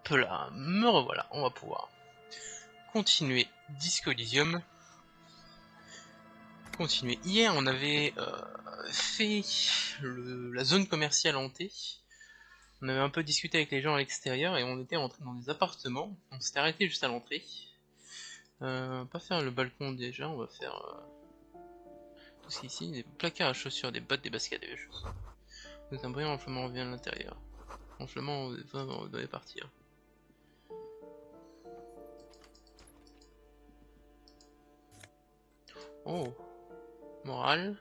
Hop là, me revoilà, on va pouvoir continuer Disco Elysium. Continuer. Hier on avait fait la zone commerciale hantée. On avait un peu discuté avec les gens à l'extérieur et on était rentré dans des appartements. On s'était arrêté juste à l'entrée. On va pas faire le balcon déjà, on va faire tout ce qui est ici, des placards à chaussures, des bottes, des baskets, des choses. Donc un brillant enflement revient à l'intérieur. Enflement, on devait partir. Oh, morale.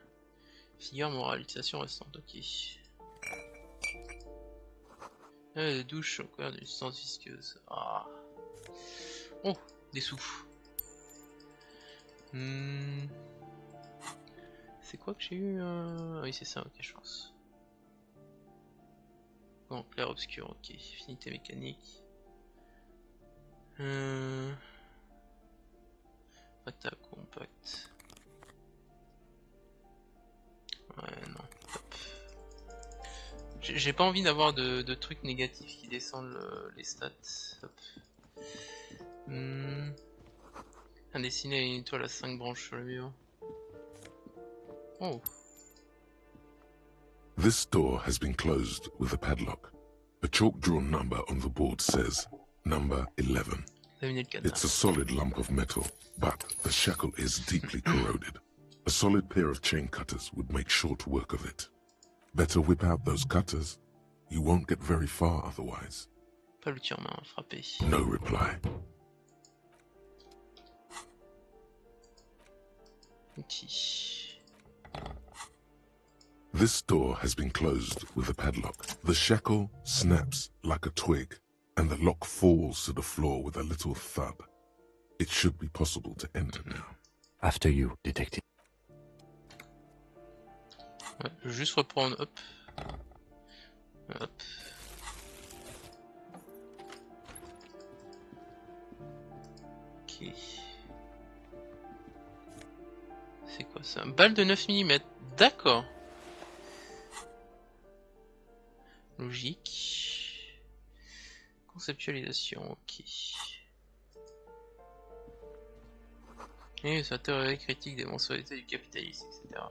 Figure morale, utilisation restante, ok. Des douches sont couvertes d'une substance visqueuse. Ah. Oh, des sous. C'est quoi que j'ai eu Ah oui, c'est ça, ok, je pense. Bon, clair obscur, ok. Finité mécanique. Attaque compact. Ouais, non. J'ai pas envie d'avoir de trucs négatifs qui descendent les stats. Hop. Un dessiné à une étoile à 5 branches sur le mur. Oh. This door has been closed with a padlock. A chalk-drawn number on the board says, number 11. It's a solid lump of metal, but the shackle is deeply corroded. A solid pair of chain cutters would make short work of it. Better whip out those cutters. You won't get very far otherwise. Pas l'outil en main, frapper. No reply. Outil. This door has been closed with a padlock. The shackle snaps like a twig, and the lock falls to the floor with a little thud. It should be possible to enter now. After you, detective. Ouais, je vais juste reprendre, hop. Hop. Ok. C'est quoi ça? Balle de 9 mm, d'accord. Logique. Conceptualisation, ok. Et sa théorie critique des mensualités du capitalisme, etc.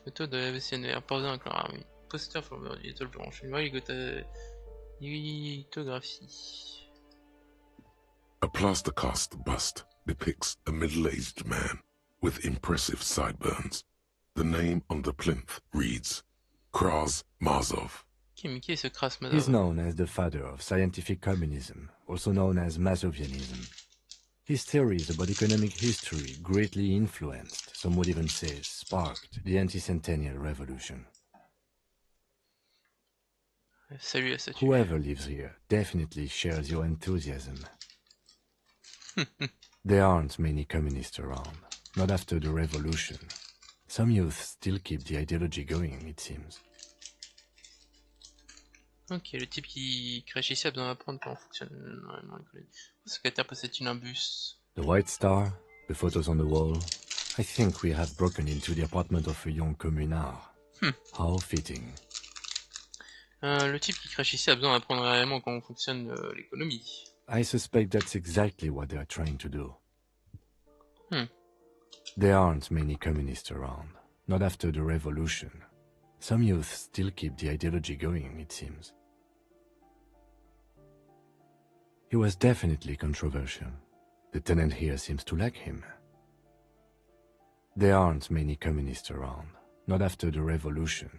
Méthode de la VCNR, pas besoin d'un armée. Poster flambeur d'une étoile blanche, une vraie lithographie. A plaster-cast bust depicts a middle-aged man with impressive sideburns. The name on the plinth reads Kraz Mazov. Qui est ce Kraz Mazov? He's known as the father of scientific communism, also known as Mazovianism. His theories about economic history greatly influenced, some would even say sparked, the anti-centennial revolution. Salut à statue. Whoever lives here definitely shares your enthusiasm. There aren't many communists around, not after the revolution. Some youth still keep the ideology going, it seems. Ok, le type qui crèche ici a besoin d'apprendre comment fonctionne ce secrétaire possède-t-il un bus? The White Star, the photos on the wall. I think we have broken into the apartment of a young communard. How fitting. Le type qui crèche ici a besoin d'apprendre réellement comment fonctionne l'économie. I suspect that's exactly what they are trying to do. There aren't many communists around, not after the revolution. Some youth still keep the ideology going, it seems. He was definitely controversial. The tenant here seems to like him. There aren't many communists around, not after the revolution.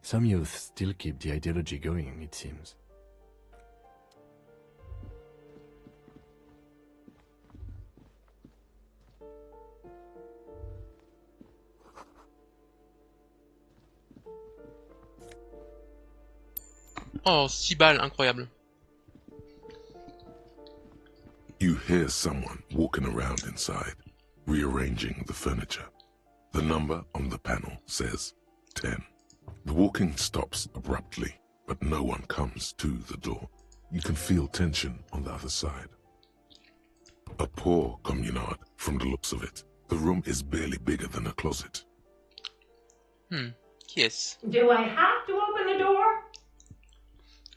Some youth still keep the ideology going, it seems. Oh, 6 balles, incroyable. You hear someone walking around inside, rearranging the furniture. The number on the panel says 10. The walking stops abruptly, but no one comes to the door. You can feel tension on the other side. A poor communard, from the looks of it. The room is barely bigger than a closet. Qui est-ce? Do I have to open the door?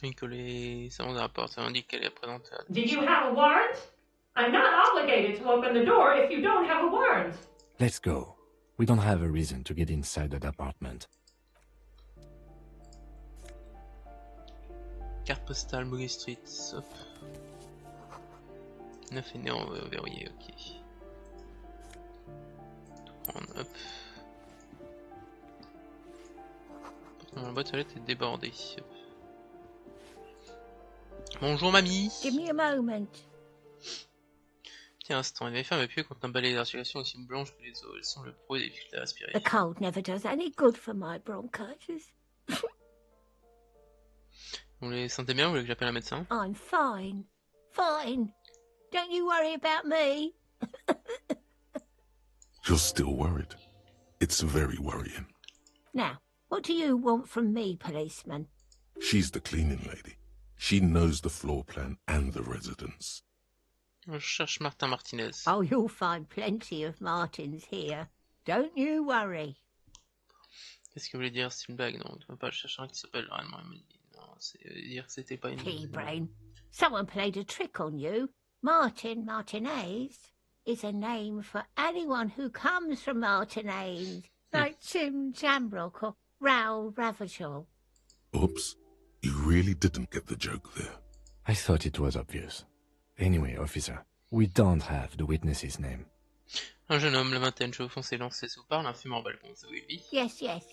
Et que les savants de la porte indiquent qu'elle est présente à... Do you have a warrant? I'm not obligated to open the door if you don't have a warrant. Let's go. We don't have a reason to get inside that apartment. Carte postale, Bogey Street, hop. 9 est né en verrouillé, ok. Tout prendre, hop. La boîte aux lettres est débordée. Hop. Bonjour mamie. Give me a moment. Tiens, instant, il va faire m'appuyer contre un balai de circulation aussi blanche que les os. Elles sont le pro et des difficultés à respirer. The cold never does any good for my bronchitis. Vous les sentez bien? Vous voulez que j'appelle un médecin? I'm fine. Fine. Don't you worry about me. You're still worried. It's very worrying. Now, what do you want from me, policeman? She's the cleaning lady. She knows the floor plan and the residence. Je cherche Martin Martinez. Oh, you'll find plenty of Martins here. Don't you worry. Qu'est-ce que vous voulez dire? C'est une blague? Non, tu ne vas pas chercher un qui s'appelle réellement. Il m'a dit non, c'est dire que c'était pas une... Pea-brain. Someone played a trick on you. Martinez is a name for anyone who comes from Martinez, like Tim Jambrock or Raoul Ravachol. Oops. You really didn't get the joke there. I thought it was obvious. Anyway, officer, we don't have the witness's name. Un jeune homme, la vingtaine, cheveux foncés, lancé sous parle, un fumeur au balcon, c'est où il vit? Yes, yes.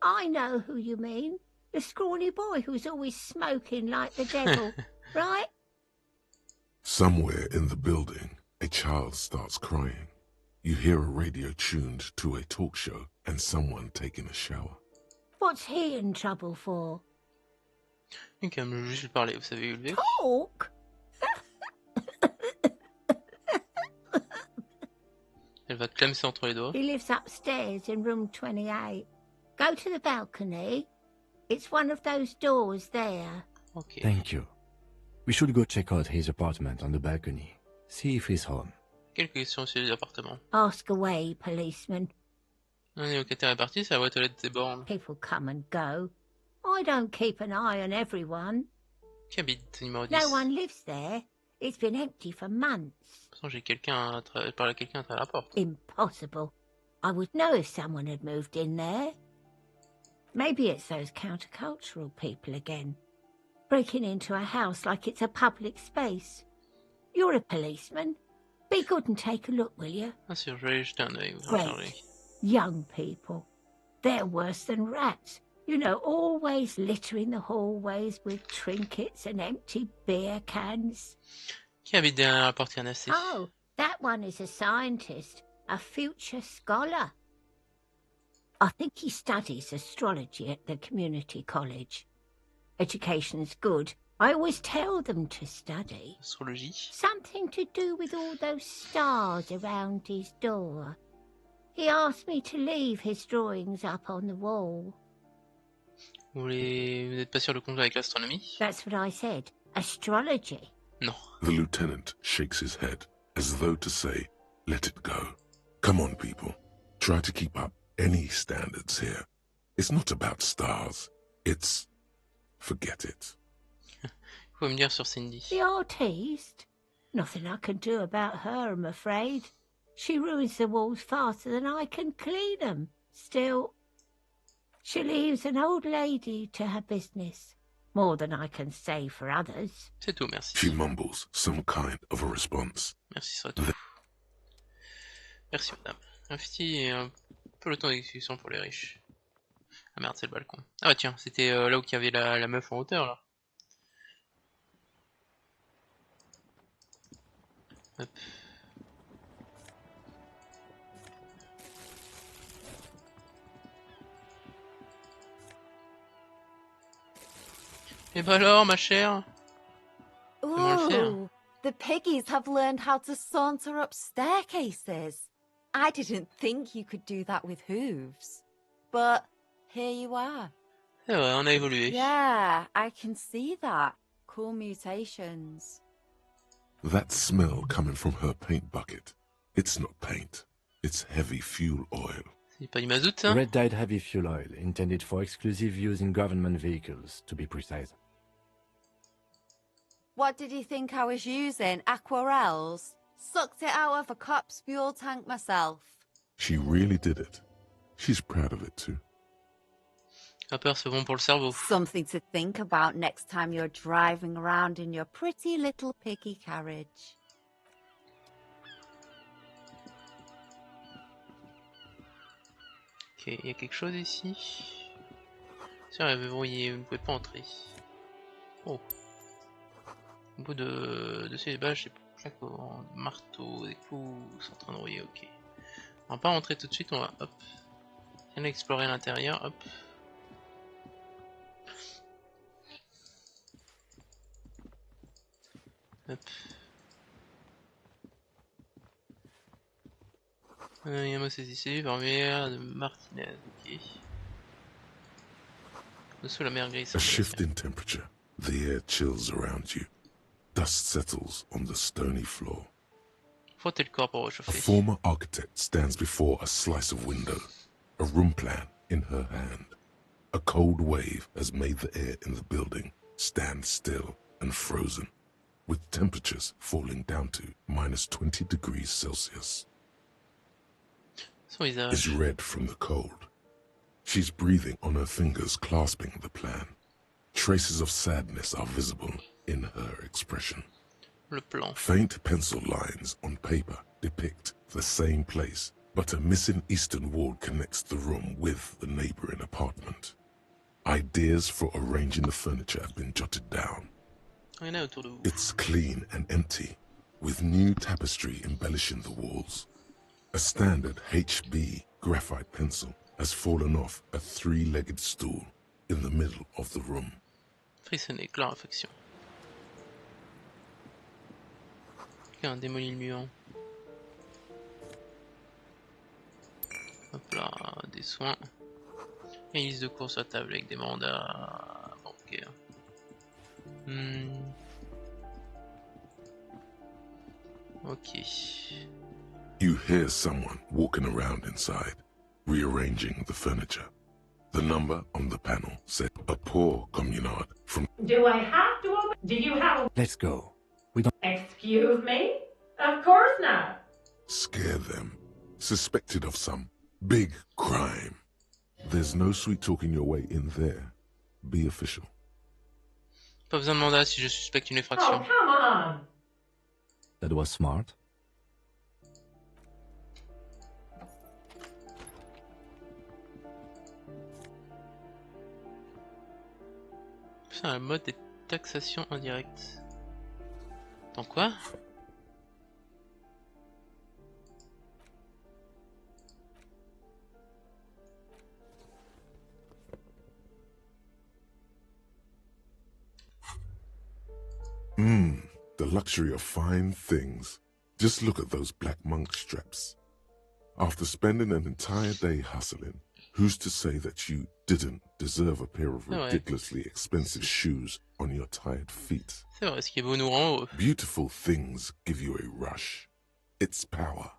I know who you mean. The scrawny boy who's always smoking like the devil, right? Somewhere in the building, a child starts crying. You hear a radio tuned to a talk show and someone taking a shower. What's he in trouble for? Ok, me juste le parler, vous savez où il vit? Talk? Elle va te clamser entre les doigts. He lives upstairs in room 28. Go to the balcony. It's one of those doors there. Ok. Thank you. We should go check out his apartment on the balcony. See if he's home. Quelques questions sur les appartements. Ask away, policeman. Un locataire est parti, c'est la boîte aux lettres des bornes. People come and go. I don't keep an eye on everyone. Qui habite numéro 10? No one lives there. It's been empty for months. De toute façon, j'ai quelqu'un à parler à quelqu'un à travers la porte. Impossible. I would know if someone had moved in there. Maybe it's those countercultural people again. Breaking into a house like it's a public space. You're a policeman. Be good and take a look, will you? Bien sûr, je vais aller jeter un œil. Great. Young people. They're worse than rats. You know, always littering the hallways with trinkets and empty beer cans. Qui habite derrière la porte cadenassée? Oh, that one is a scientist, a future scholar. I think he studies astrology at the community college. Education's good. I always tell them to study. Astrologie. Something to do with all those stars around his door. He asked me to leave his drawings up on the wall. Vous n'êtes pas sûr de conclure avec l'astronomie? That's what I said. Astrology. Non. The lieutenant shakes his head, as though to say, let it go. Come on, people. Try to keep up any standards here. It's not about stars. It's... forget it. Faut me dire sur Cindy. The artiste? Nothing I can do about her, I'm afraid. She ruins the walls faster than I can clean them. Still, she leaves an old lady to her business. More than I can say for others. C'est tout, merci. She mumbles some kind of a response. Merci, ce serait tout. Merci, madame. Un peu le temps d'exécution pour les riches. Ah merde, c'est le balcon. Ah bah tiens, c'était là où il y avait la meuf en hauteur, là. Hop. Et bah alors, ma chère? Comment le faire? Ooh, the piggies have learned how to saunter up staircases. I didn't think you could do that with hooves. But here you are. C'est vrai, on a évolué. Yeah, I can see that. Cool mutations. That smell coming from her paint bucket. It's not paint. It's heavy fuel oil. C'est pas du mazout, ça? Red-dyed heavy fuel oil, intended for exclusive use in government vehicles, to be precise. What did you think I was using? Aquarels? Sucked it out of a cop's fuel tank myself. She really did it. She's proud of it too. Vapeur, c'est bon pour le cerveau. Something to think about next time you're driving around in your pretty little piggy carriage. Ok, il y a quelque chose ici. C'est vrai, verrouillé, vous ne pouvez pas entrer. Oh. Au bout de ces bâches, j'ai plaques en marteau, des clous, sont en train de rouiller, ok. On va pas rentrer tout de suite, on va hop. Viens explorer l'intérieur, hop. Hop. Yamo saisissé, vermeer de Martinez, ok. Dessous la mer grise. A shift in temperature. The air chills around you. Dust settles on the stony floor. Frottez le corps pour A réchauffer. former architect stands before a slice of window, a room plan in her hand. A cold wave has made the air in the building stand still and frozen, with temperatures falling down to -20 degrees Celsius. Son visage. Is red from the cold. She's breathing on her fingers, clasping the plan. Traces of sadness are visible in her expression. Le plan. Faint pencil lines on paper depict the same place, but a missing eastern wall connects the room with the neighboring apartment. Ideas for arranging the furniture have been jotted down. Rien à autour de vous. It's clean and empty, with new tapestry embellishing the walls. A standard HB graphite pencil has fallen off a three-legged stool in the middle of the room. Frissonner, clarification. Quelqu'un a démoli le mur. Hop là, des soins. Et une liste de courses à table avec des mandats bancaires. Ok. You hear someone walking around inside, rearranging the furniture. The number on the panel said a poor communard from... Do I have to open? Do you have a... Let's go. We don't... Excuse me? Of course not. Scare them. Suspected of some big crime. There's no sweet talking your way in there. Be official. Pas besoin de mandat si je suspecte une Oh, effraction. come on. That was smart. C'est un mode de taxation indirecte. Dans quoi? The luxury of fine things. Just look at those black monk straps. After spending an entire day hustling, who's to say that you didn't deserve a pair of Ouais. ridiculously expensive shoes on your tired feet? C'est vrai, ce qui est beau nous rend heureux. Beautiful things give you a rush. It's power.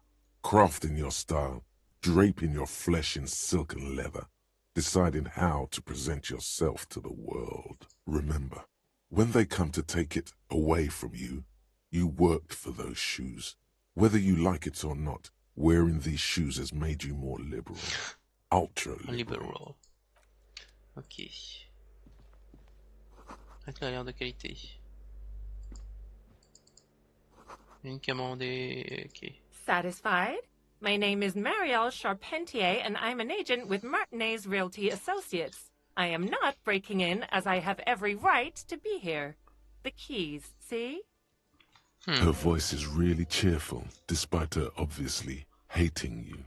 Crafting your style, draping your flesh in silk and leather, deciding how to present yourself to the world. Remember, when they come to take it away from you, you worked for those shoes. Whether you like it or not, wearing these shoes has made you more liberal. Ultra liberal. Liberal. Ok. Avec l'air de qualité. Une commandée. Ok. Satisfied? My name is Marielle Charpentier, and I'm an agent with Martinez Realty Associates. I am not breaking in, as I have every right to be here. The keys, see? Her voice is really cheerful, despite her obviously hating you.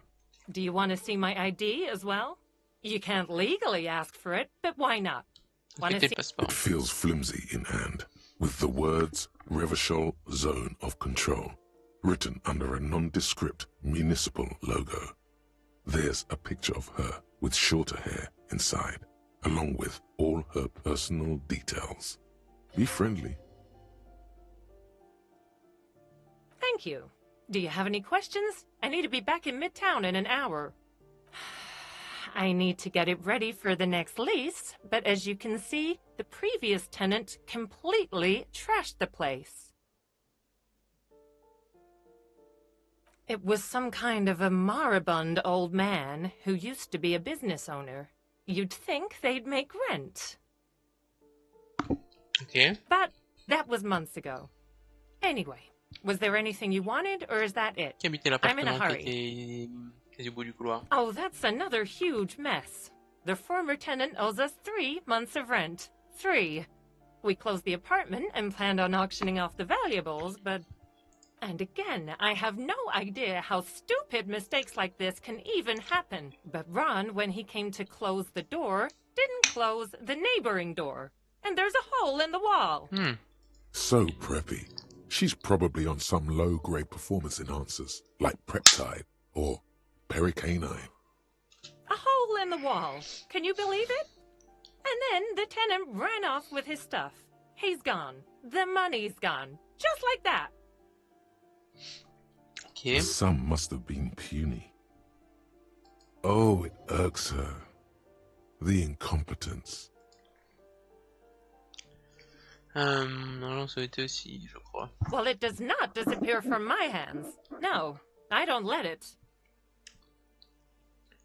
Do you want to see my ID as well? You can't legally ask for it, but why not? Want to Respectez see? le passeport. It feels flimsy in hand, with the words Revachol Zone of Control written under a nondescript municipal logo. There's a picture of her with shorter hair inside, along with all her personal details. Be friendly. Thank you. Do you have any questions? I need to be back in Midtown in an hour. I need to get it ready for the next lease, but as you can see, the previous tenant completely trashed the place. It was some kind of a moribund old man who used to be a business owner. You'd think they'd make rent. Ok. But that was months ago. Anyway, was there anything you wanted, or is that it? Qui habitait I'm in a l'appartement qui hurry. était quasi au bout du couloir? Oh, that's another huge mess. The former tenant owes us 3 months of rent. 3. We closed the apartment and planned on auctioning off the valuables, but... And again, I have no idea how stupid mistakes like this can even happen. But Ron, when he came to close the door, didn't close the neighboring door. And there's a hole in the wall. So preppy. She's probably on some low-grade performance enhancers, like Preptide or Pericanine. A hole in the wall. Can you believe it? And then the tenant ran off with his stuff. He's gone. The money's gone. Just like that. The Ok. sum must have been puny. Oh, it irks her. The incompetence. Non, ça a été aussi, je crois. Well, it does not disappear from my hands. No, I don't let it.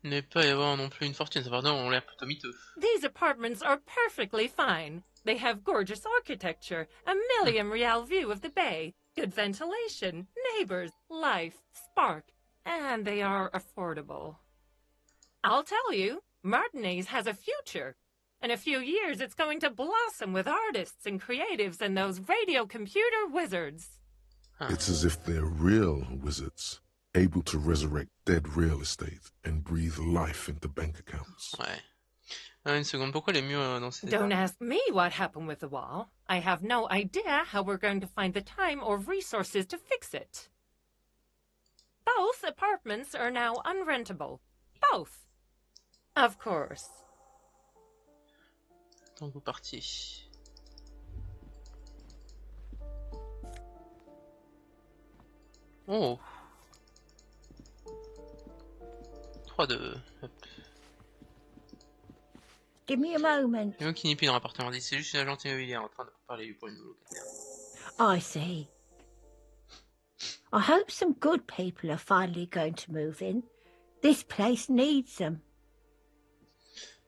Il ne pas y avoir non plus une fortune, ça pardon, on l'air plutôt miteux. These apartments are perfectly fine. They have gorgeous architecture, a million-real view of the bay, good ventilation, neighbors, life, spark, and they are affordable. I'll tell you, Martinez has a future. In a few years, it's going to blossom with artists and creatives and those radio computer wizards. It's as if they're real wizards, able to resurrect dead real estate and breathe life into bank accounts. Ouais. Une seconde, pourquoi les murs dans cet Don't état? ask me what happened with the wall. I have no idea how we're going to find the time or resources to fix it. Both apartments are now unrentable. Both. Of course. Tant que vous partiez. Oh 3-2. Hop. Give me a moment. Il y a qui n'est plus dans l'appartement. C'est juste une agence immobilière en train de parler pour une nouveau locataire. I see. I hope some good people are finally going to move in. This place needs them.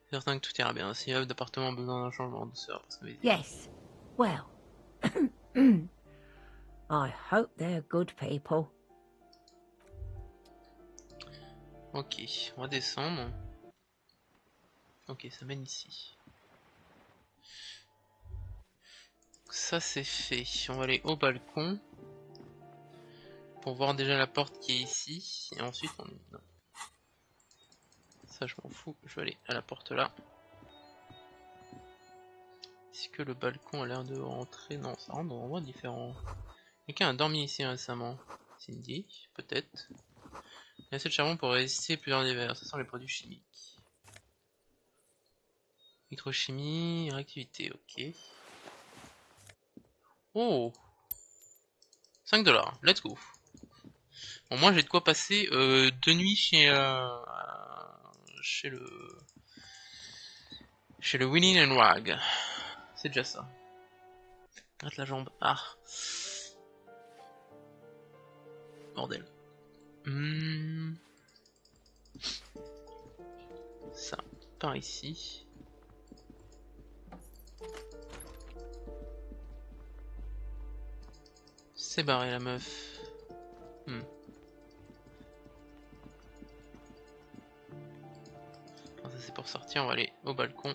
C'est certain que tout ira bien. Si d'appartement a besoin d'un changement de douceur, parce que Yes. Well, I hope they're good people. Ok, on va descendre. Ok, ça mène ici. Ça c'est fait. On va aller au balcon pour voir déjà la porte qui est ici. Et ensuite on... Non. Ça je m'en fous. Je vais aller à la porte là. Est-ce que le balcon a l'air de rentrer? Non, ça rentre dans un endroit différent. Quelqu'un a dormi ici récemment. Cindy, peut-être. Il y a assez de charbon pour résister plusieurs hivers. Ça sent les produits chimiques. Microchimie, réactivité, ok. Oh 5$, let's go. Bon, moi j'ai de quoi passer 2 nuits chez le Winning and Wag. C'est déjà ça. Arrête la jambe. Ah. Bordel. Ça, par ici. C'est barré la meuf. Ça c'est pour sortir, on va aller au balcon.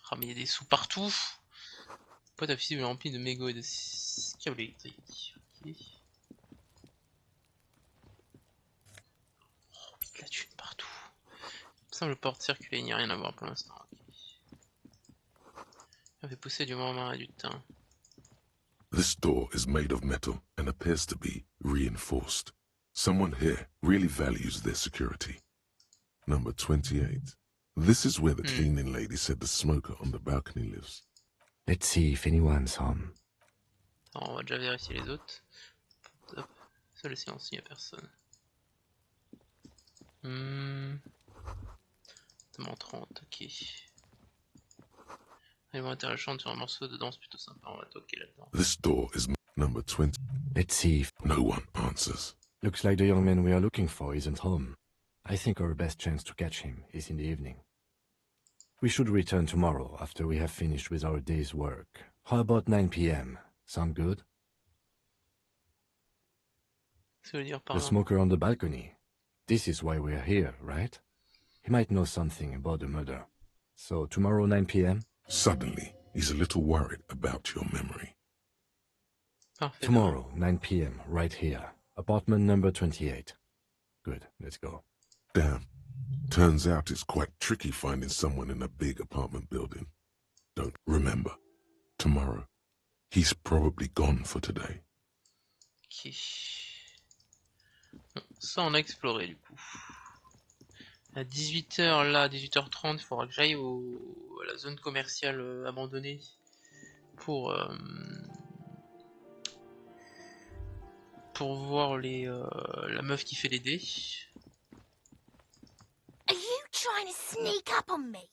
Ah mais il y a des sous partout. Boîte à fusibles remplie de mégots et de câbles électriques. Ok. Oh vite la thune partout. Simple porte circuler, il n'y a rien à voir pour l'instant. Okay. On fait pousser du marmarin et du thym. This door is made of metal and appears to be reinforced. Someone here really values their security. Number 28. This is where the cleaning lady said the smoker on the balcony lives. Let's see if anyone's home. Alors, on va déjà vérifier les autres. Hop. Ça, le silence, il n'y a personne. 30, ok. Élément intéressant sur un morceau de danse plutôt sympa, on va toquer là-dedans. This door is number 20. Let's see if... No one answers. Looks like the young man we are looking for isn't home. I think our best chance to catch him is in the evening. We should return tomorrow after we have finished with our day's work. How about 9 p.m.? Sound good? Qu'est-ce que ça veut dire par The là? smoker on the balcony. This is why we're here, right? He might know something about the murder. So tomorrow 9 p.m.? Suddenly, he's a little worried about your memory. Parfait. Tomorrow 9 p.m. right here. Apartment number 28. Good, let's go. Damn. Turns out it's quite tricky finding someone in a big apartment building. Don't remember. Tomorrow. He's probably gone for today. Ok. Bon, ça on a exploré du coup. À 18h là, 18h30, il faudra que j'aille à la zone commerciale abandonnée pour voir la meuf qui fait les dés. Are you trying to sneak up on me?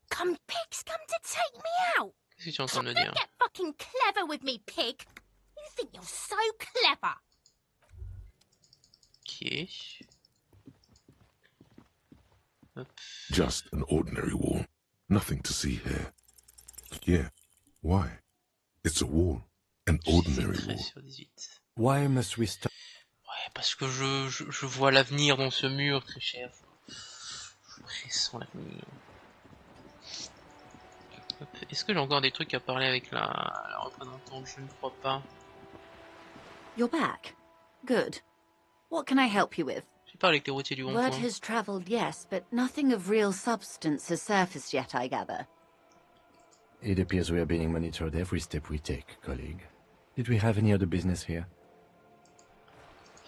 Pig's come to take me out. Qu'est-ce que tu es en train de me dire? Get fucking clever with me, pig. You think you're so clever. Ok. Hop. Just an ordinary wall. Nothing to see here. Yeah. Why? It's a wall. An ordinary 13 wall. sur 18. Why must we stop? Ouais, parce que je vois l'avenir dans ce mur, très cher. Je pressens l'avenir. Est-ce que j'ai encore des trucs à parler avec la représentante? Je ne crois pas. You're back. Good. What can I help you with? J'ai parlé avec les routiers du Word rond-point. has travelled, yes, but nothing of real substance has surfaced yet, I gather. It appears we are being monitored every step we take, colleague. Did we have any other business here?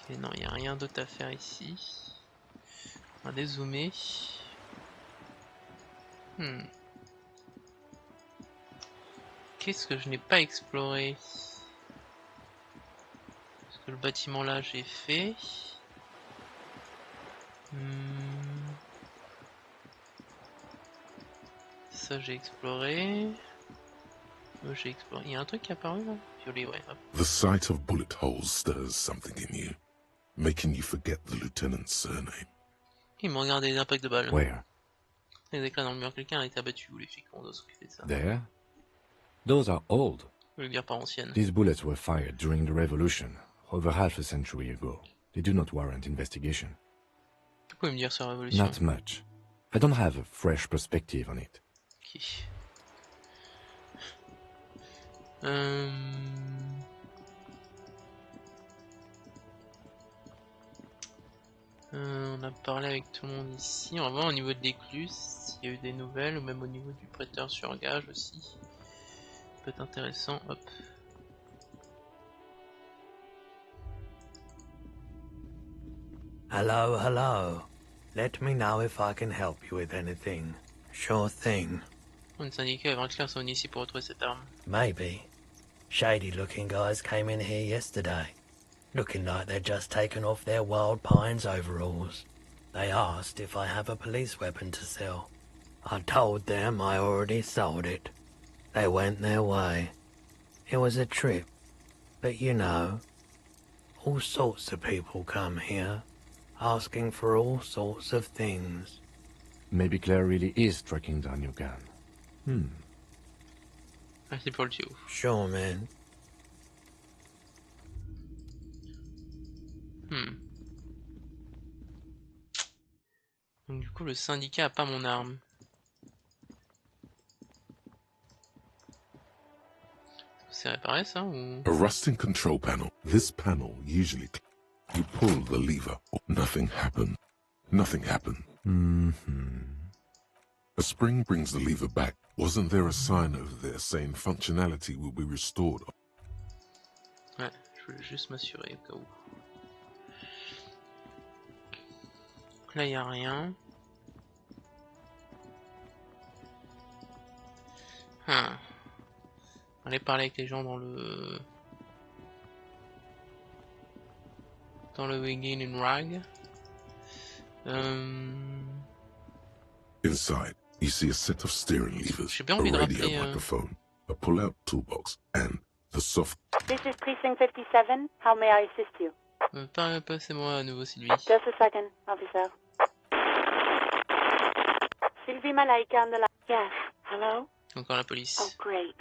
Ok, non, il n'y a rien d'autre à faire ici. On va dézoomer. Qu'est-ce que je n'ai pas exploré? Parce que le bâtiment là j'ai fait. Ça j'ai exploré. J'ai exploré. Il y a un truc qui est apparu là? Violet, ouais. Hop. The sight of bullet holes stirs something in you, making you forget the lieutenant's surname. Ils m'ont regardé des impacts de balles. Where? Les éclats dans le mur, quelqu'un a été abattu ou les flics on doit s'occuper de ça. There? Those are old. Je veux dire pas ancienne. These bullets were fired during the Revolution, over half a century ago. They do not warrant investigation. Que pouvez me dire sur la révolution? Not much. I don't have a fresh perspective on it. Ok. On a parlé avec tout le monde ici. On va voir au niveau de l'écluse s'il y a eu des nouvelles, ou même au niveau du prêteur sur gage aussi. Ça peut être intéressant. Hop. Hello, hello. Let me know if I can help you with anything. Sure thing. Une syndicat va clair sont ici pour retrouver cette arme. Maybe. Shady looking guys came in here yesterday, looking like they'd just taken off their Wild Pines overalls. They asked if I have a police weapon to sell. I told them I already sold it. They went their way. It was a trip, but you know, all sorts of people come here, asking for all sorts of things. Maybe Claire really is tracking down your gun. Merci pour le tuyau. Sure, man. Donc du coup le syndicat a pas mon arme. C'est réparé ça ou... A rusting control panel. This panel usually... You pull the lever. Nothing happened. Nothing happened. A spring brings the lever back. Wasn't there a sign over there saying functionality will be restored? Ouais, je voulais juste m'assurer au cas où. Donc là il n'y a rien. On allait parler avec les gens dans le... dans le Wiggin in Rag. Inside, you see a set of steering levers, J'ai bien a envie de radio rappeler. microphone, a pull-out toolbox, and the soft... This is Precinct 57. How may I assist you? Passez-moi à nouveau Sylvie. Just a second, officer. Sylvie Malaika on the line. Yes, hello? Encore la police. Oh, great.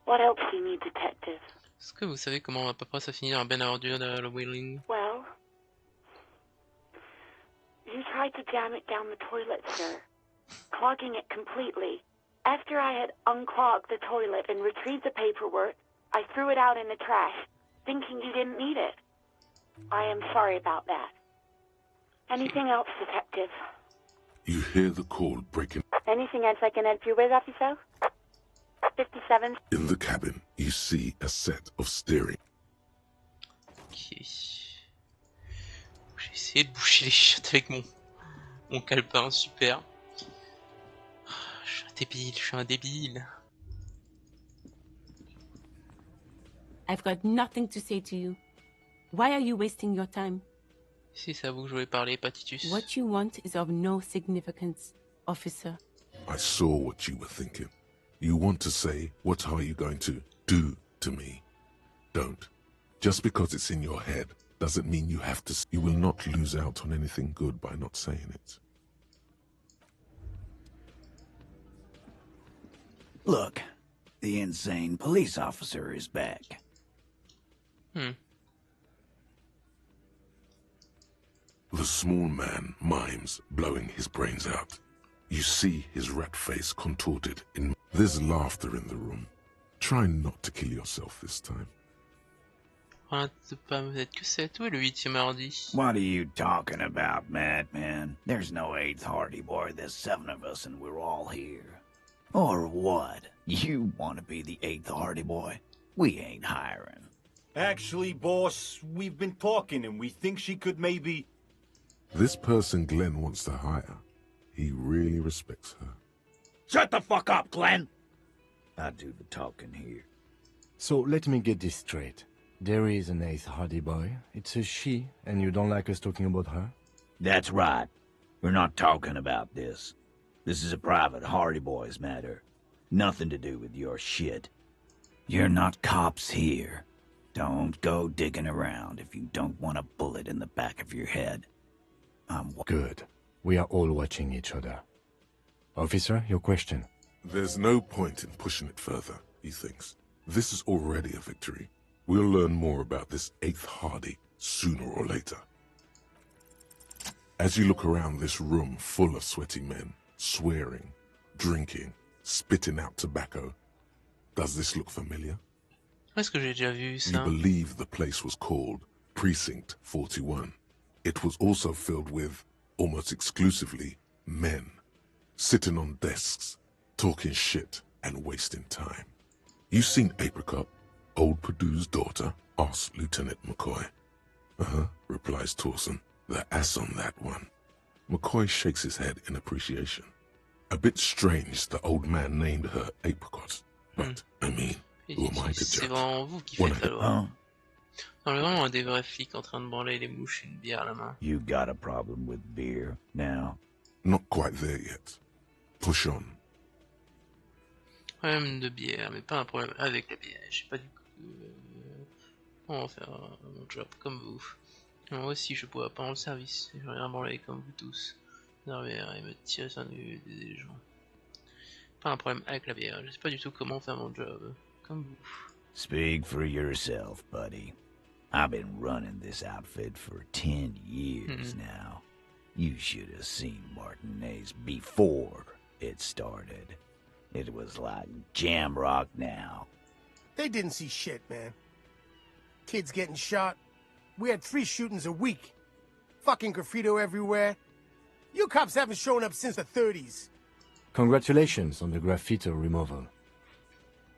What else do you need, detective? Est-ce que vous savez comment à peu près ça finit dans la benne à ordures de le Wailing? Well, you tried to jam it down the toilet, sir, clogging it completely. After I had unclogged the toilet and retrieved the paperwork, I threw it out in the trash, thinking you didn't need it. I am sorry about that. Anything else, detective? You hear the cord breaking. Anything else I can help you with, officer? 57. In the cabin, you see a set of steering. Ok. J'ai essayé de boucher les chiottes avec mon calepin, super. Je suis un débile. I've got nothing to say to you. Why are you wasting your time? Si c'est à vous que je voulais parler, Patitus. What you want is of no significance, officer. I saw what you were thinking. You want to say, what are you going to do to me? Don't. Just because it's in your head doesn't mean you have to. You will not lose out on anything good by not saying it. Look, the insane police officer is back. The small man mimes blowing his brains out. You see his rat face contorted in... There's laughter in the room. Try not to kill yourself this time. Peut-être que c'est toi le 8e Hardie. What are you talking about, madman? There's no 8th Hardie boy, there's 7 of us and we're all here. Or what? You want to be the 8th Hardie boy? We ain't hiring. Actually, boss, we've been talking and we think she could maybe... This person Glenn wants to hire, he really respects her. Shut the fuck up, Glenn! I do the talking here. So let me get this straight. There is an 8th Hardie boy. It's a she, and you don't like us talking about her? That's right. We're not talking about this. This is a private Hardie boys matter. Nothing to do with your shit. You're not cops here. Don't go digging around if you don't want a bullet in the back of your head. Good. We are all watching each other. Officer, your question. There's no point in pushing it further, he thinks. This is already a victory. We'll learn more about this 8th Hardie sooner or later. As you look around this room full of sweaty men, swearing, drinking, spitting out tobacco, does this look familiar? Est-ce que j'ai déjà vu ça? You believe the place was called Precinct 41. It was also filled with, almost exclusively, men, sitting on desks, talking shit and wasting time. You seen Apricot, old Perdue's daughter? Asks Lieutenant McCoy. Uh-huh, replies Torson. The ass on that one. McCoy shakes his head in appreciation. A bit strange the old man named her Apricot, but, I mean, who am I to C'est judge? vraiment vous qui When faites la loi. On est vraiment des vrais flics en train de branler les mouches et une bière à la main. You got a problem with beer now? Not quite there yet. Push on. Problème de bière, mais pas un problème avec la bière. J'ai pas du coup... Comment faire mon job comme vous. Moi aussi je bois pendant le service. Je vais rien branler comme vous tous. Derrière et me tirer sur des gens. Pas un problème avec la bière. Je sais pas du tout comment faire mon job. Comme vous. Speak for yourself, buddy. I've been running this outfit for 10 years now. You should have seen Martinez before it started. It was like jam rock now. They didn't see shit, man. Kids getting shot. We had 3 shootings a week. Fucking graffito everywhere. You cops haven't shown up since the 30s. Congratulations on the graffito removal.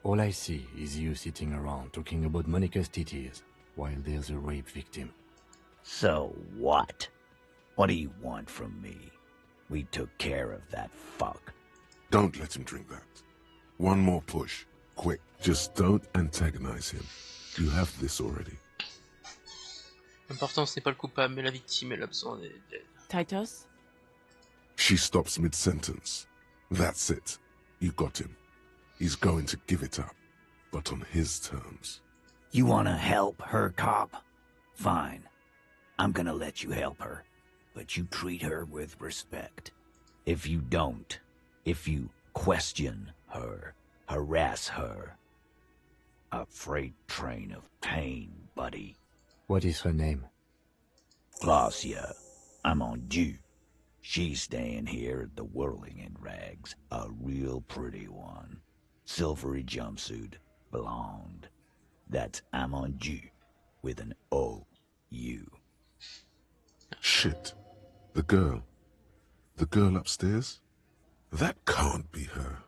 All I see is you sitting around talking about Monica's titties while there's a rape victim. So what? What do you want from me? We took care of that fuck. Don't let him drink that. One more push. Quick. Just don't antagonize him. You have this already. L'important ce n'est pas le coupable, mais la victime, elle a besoin d'aide. Titus? She stops mid-sentence. That's it. You got him. He's going to give it up, but on his terms. You wanna help her, cop? Fine. I'm gonna let you help her, but you treat her with respect. If you don't, if you question her, harass her, a freight train of pain, buddy. What is her name? Glacia, I'm on due. She's staying here at the Whirling in Rags, a real pretty one. Silvery jumpsuit, blonde. That's Amon Ju, with an O-U. Shit. The girl. The girl upstairs? That can't be her.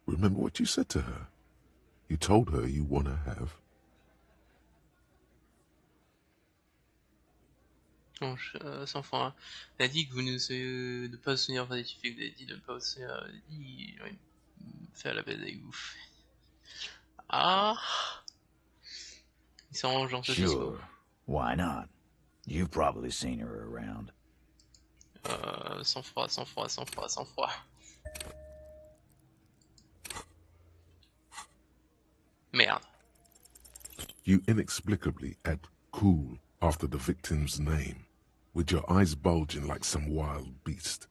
Remember what you said to her? You told her you want to have. Non, sans froid. Elle a dit que vous ne de pas vous souvenir des faits, que vous avez dit de ne pas vous souvenir dit ouais, faire la baise avec vous. Ah, il s'arrange dans ce discours. Sure, why not? You've probably seen her around. Sans froid, sans froid, sans froid, sans froid. Merde. You inexplicably add cool after the victim's name, with your eyes bulging like some wild beast.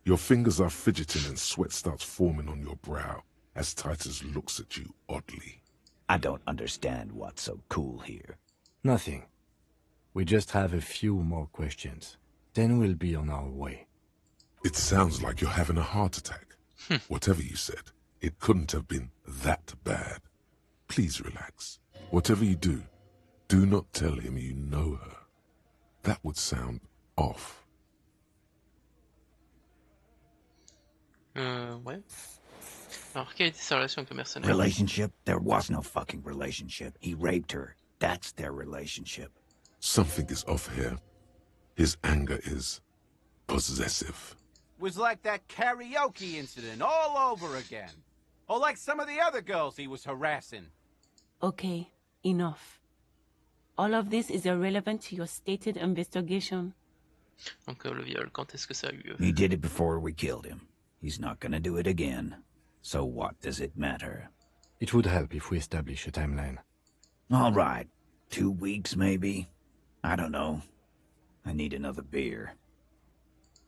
Your fingers are fidgeting and sweat starts forming on your brow as Titus looks at you oddly. I don't understand what's so cool here. Nothing. We just have a few more questions. Then we'll be on our way. It sounds like you're having a heart attack. Whatever you said, it couldn't have been that bad. Please relax. Whatever you do, do not tell him you know her. That would sound off. Ouais. Alors, quelle était sa relation avec le mercenaire? Relationship? There was no fucking relationship. He raped her. That's their relationship. Something is off here. His anger is possessive. Was like that karaoke incident all over again. Or like some of the other girls he was harassing. Okay, enough. All of this is irrelevant to your stated investigation. Donc le viol, quand est-ce que ça a eu lieu? He did it before we killed him. He's not gonna do it again. So what does it matter? It would help if we establish a timeline. All right. 2 weeks, maybe? I don't know. I need another beer.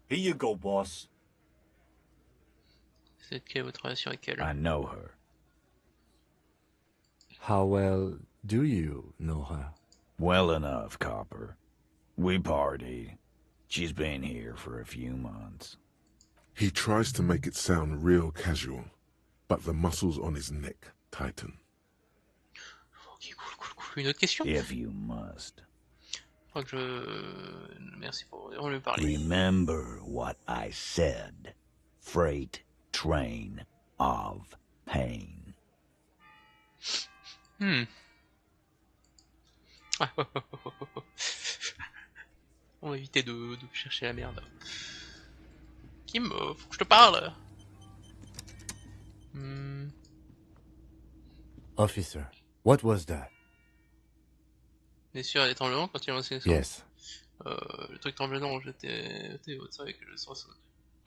Here you go, boss. C'est quelle est votre relation avec elle? I know her. How well do you know her? Well enough, Copper. We party. She's been here for a few months. He tries to make it sound real casual, but the muscles on his neck tighten. Ok, cool. Une autre question? If you must. Je crois que je... Merci pour lui parler. Remember what I said. Freight train of pain. On va éviter de chercher la merde. Kim, faut que je te parle. Officer, what was that? Bien sûr, les tremblements quand il a lancé son. Yes. Le truc tremblant, j'étais au savez que je crois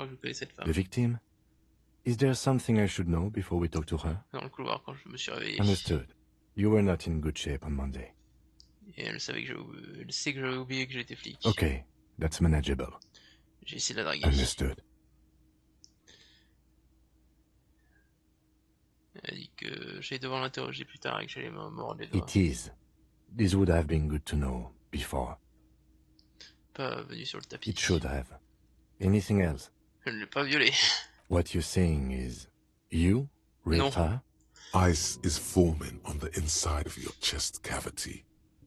que je connais cette femme. The victim? Is there something I should know before we talk to her? Dans le couloir quand je me suis réveillé. Understood. You were not in good shape on Monday. Et elle sait que j'avais oublié que j'étais flic. Okay, that's manageable. J'ai essayé de la draguer. Understood. Elle a dit que j'allais devoir l'interroger plus tard et que j'allais me mordre les doigts. It is. This would have been good to know before. Pas venu sur le tapis. It should have. Anything else? Je ne l'ai pas violée. What you're saying is, you raped her? Ice is forming on the inside of your chest cavity.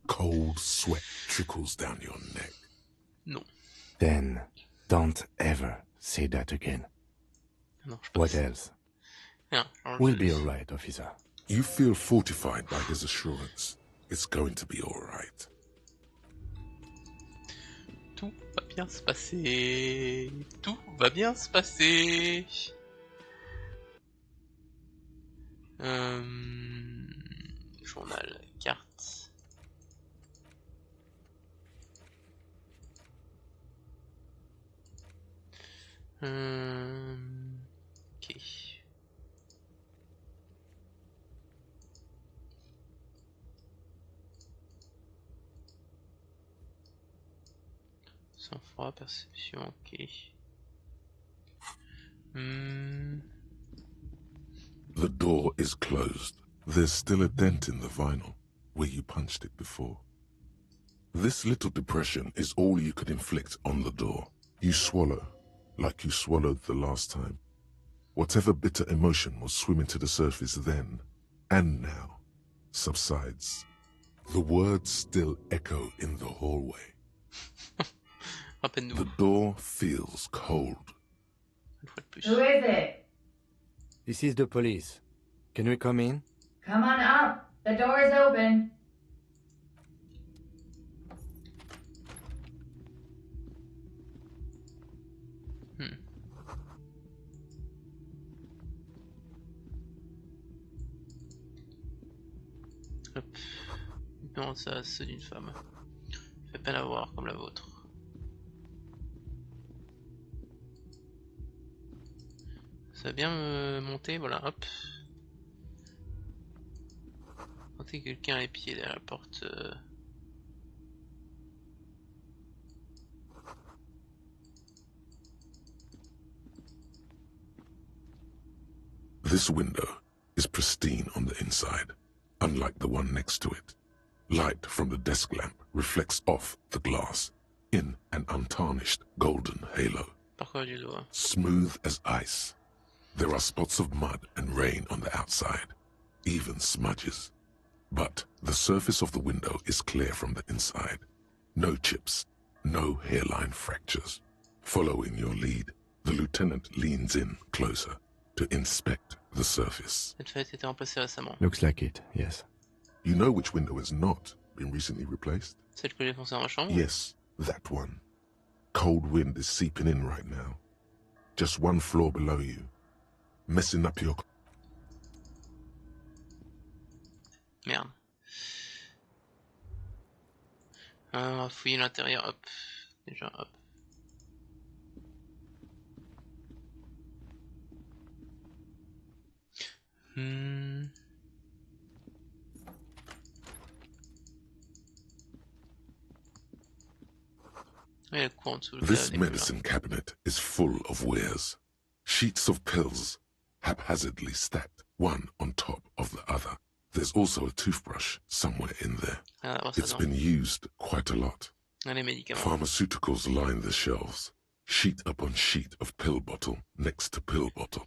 Cold sweat trickles down your neck. Non. Then, don't ever say that again. Non, What else? Rien, We'll be alright, officer. You feel fortified by his assurance. It's going to be alright. Tout va bien se passer. Tout va bien se passer. Journal, carte. Ok. Sang-froid, perception, ok. The door is closed. There's still a dent in the vinyl where you punched it before. This little depression is all you could inflict on the door. You swallow, like you swallowed the last time. Whatever bitter emotion was swimming to the surface then, and now, subsides. The words still echo in the hallway. The door feels cold. Who is it? This is the police. Can we come in? Come on up. The door is open. Hop. Non, ça, c'est d'une femme. Fait peine à voir comme la vôtre. Ça va bien me monter, voilà, hop. Sentez quelqu'un a les pieds derrière la porte. This window is pristine on the inside, unlike the one next to it. Light from the desk lamp reflects off the glass in an untarnished golden halo. Smooth as ice. There are spots of mud and rain on the outside, even smudges. But the surface of the window is clear from the inside. No chips, no hairline fractures. Following your lead, the lieutenant leans in closer to inspect the surface. Cette fenêtre était remplacée récemment. Looks like it, yes. You know which window has not been recently replaced? Celle que j'ai foncée dans ma chambre? Yes, that one. Cold wind is seeping in right now. Just one floor below you. Messing up your... Merde. On va fouiller l'intérieur, hop. Déjà, hop. This medicine cabinet is full of wares. Sheets of pills, haphazardly stacked, one on top of the other. There's also a toothbrush somewhere in there. It's been used quite a lot. Pharmaceuticals line the shelves, sheet upon sheet of pill bottle next to pill bottle.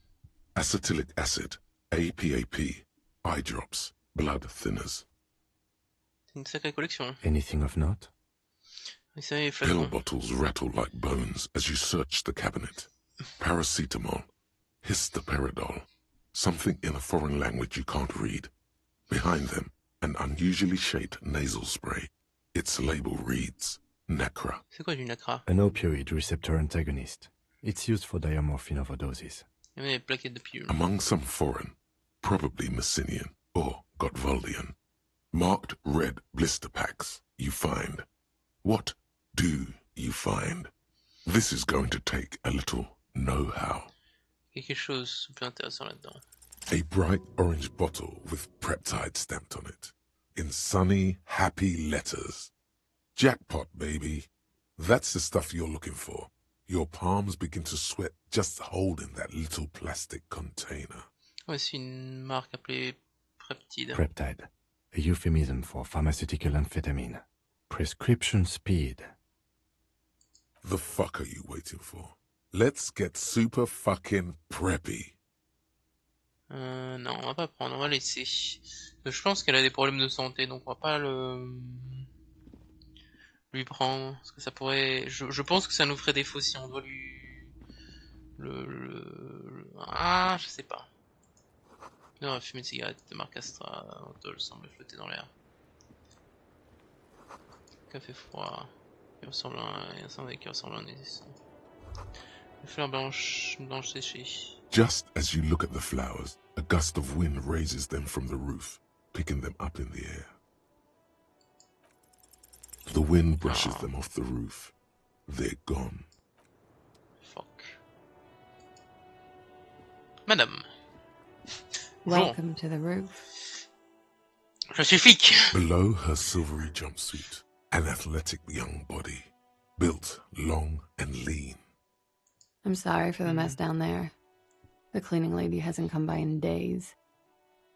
Acetylic acid, APAP, eye drops, blood thinners. Une sacrée collection. Anything of note? Pill bottles rattle like bones as you search the cabinet. Paracetamol, histoparidol, something in a foreign language you can't read. Behind them, an unusually shaped nasal spray. Its label reads, Nacra. C'est quoi du Nacra? An opioid receptor antagonist. It's used for diamorphine overdoses. Among some foreign, probably Messinian or Gottwaldian, marked red blister packs you find. What do you find? This is going to take a little know-how. Quelque chose super intéressant là-dedans. A bright orange bottle with Preptide stamped on it, in sunny, happy letters. Jackpot, baby. That's the stuff you're looking for. Your palms begin to sweat just holding that little plastic container. Ouais, c'est une marque appelée Preptide. Preptide, a euphemism for pharmaceutical amphetamine. Prescription speed. The fuck are you waiting for? Let's get super fucking preppy. Non, on va pas prendre, on va laisser. Je pense qu'elle a des problèmes de santé, donc on va pas lui prendre, parce que ça pourrait... Je pense que ça nous ferait défaut si on doit lui... Ah, je sais pas. Là, on va fumer une cigarette de marque Astra, Otol semble flotter dans l'air. Café froid, qui ressemble à un existant. Les fleurs blanches séchées. Just as you look at the flowers, a gust of wind raises them from the roof, picking them up in the air. The wind brushes them off the roof. They're gone. Fuck. Madame. Welcome to the roof. Je suis flic. Below her silvery jumpsuit, an athletic young body, built long and lean. I'm sorry for the mess down there. The cleaning lady hasn't come by in days.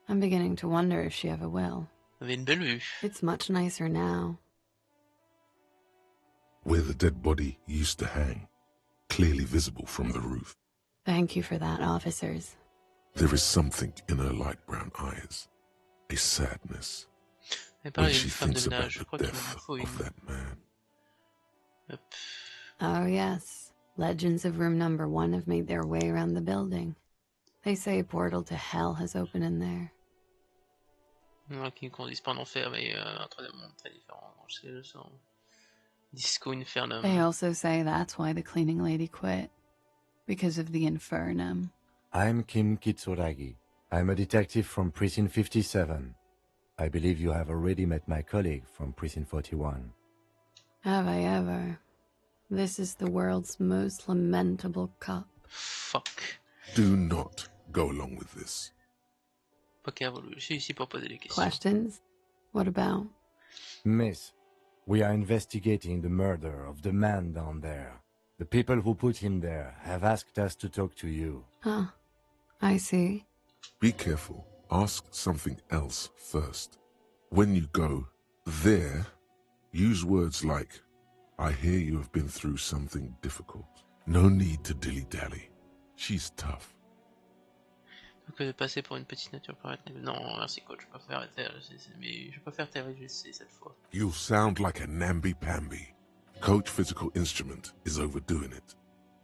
I'm beginning to wonder if she ever will. Vous avez une belle vue. It's much nicer now. Where the dead body used to hang, clearly visible from the roof. Thank you for that, officers. There is something in her light brown eyes, a sadness, when she thinks about the death of that man. Oh yes, legends of room number 1 have made their way around the building. They say a portal to hell has opened in there. Qui ne conduisent pas en enfer, mais un troisième monde très différent. C'est le son. Disco Infernum. They also say that's why the cleaning lady quit. Because of the Infernum. I'm Kim Kitsuragi. I'm a detective from Precinct 57. I believe you have already met my colleague from Precinct 41. Have I ever? This is the world's most lamentable cup. Fuck. Do not go along with this. Je suis ici pour poser des questions. Questions? What about? Miss, we are investigating the murder of the man down there. The people who put him there have asked us to talk to you. Huh. I see. Be careful. Ask something else first. When you go there, use words like, I hear you have been through something difficult. No need to dilly-dally. She's tough. Que de passer pour une petite nature paraître. Non, merci coach, je préfère mais je préfère TRGC cette fois. You'll sound like a namby-pamby. Coach Physical Instrument is overdoing it,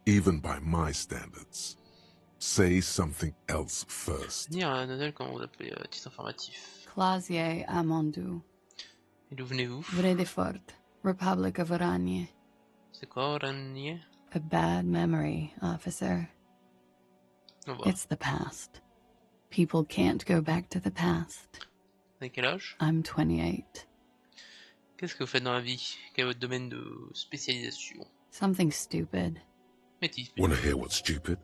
even by my standards. Say something else first. Dire à Nodal comment vous appelez titre informatif. Clausier Amandou. Et d'où venez-vous? Vredefort, Republic of Oranje. C'est quoi Oranje? A bad memory, officer. It's the past. People can't go back to the past. Avec quel âge? I'm 28. Qu'est-ce que vous faites dans la vie? Quel est votre domaine de spécialisation? Something stupid. Wanna hear what's stupid?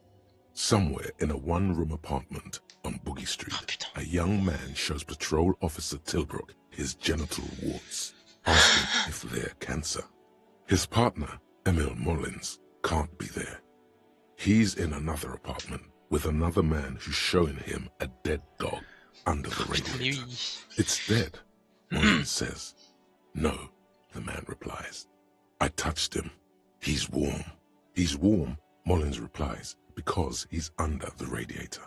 Somewhere in a one-room apartment on Boogie Street, a young man shows Patrol Officer Tilbrook his genital warts, asking if they're cancer. His partner, Emil Mullins, can't be there. He's in another apartment with another man who's showing him a dead dog under the radiator. It's dead, Mullins says. No, the man replies. I touched him. He's warm. He's warm, Mullins replies, because he's under the radiator.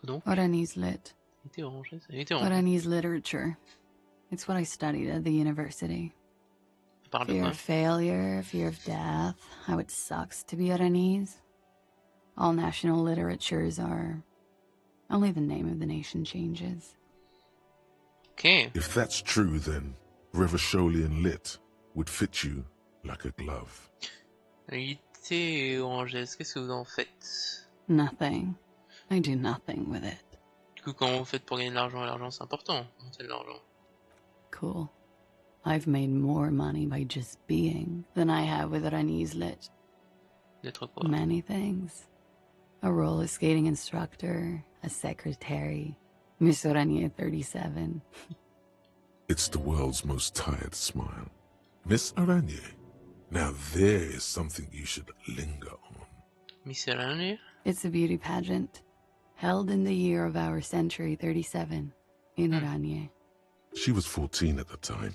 Oranese lit. Oranese literature. It's what I studied at the university. Fear of failure, fear of death, how it sucks to be Oranese. All national literatures are... Only the name of the nation changes. Okay. If that's true, then Revacholian lit would fit you like a glove. Lité orangeaise, qu'est-ce que vous en faites? Nothing. I do nothing with it. Du coup, comment vous faites pour gagner de l'argent? L'argent, c'est important. C'est de l'argent. Cool. I've made more money by just being than I have with Oranese lit. D'être quoi? Many things. A roller skating instructor, a secretary, Miss Oranje 37. It's the world's most tired smile. Miss Oranje. Now there is something you should linger on. Miss Oranje? It's a beauty pageant, held in the year of our century 37, in Oranje. She was 14 at the time.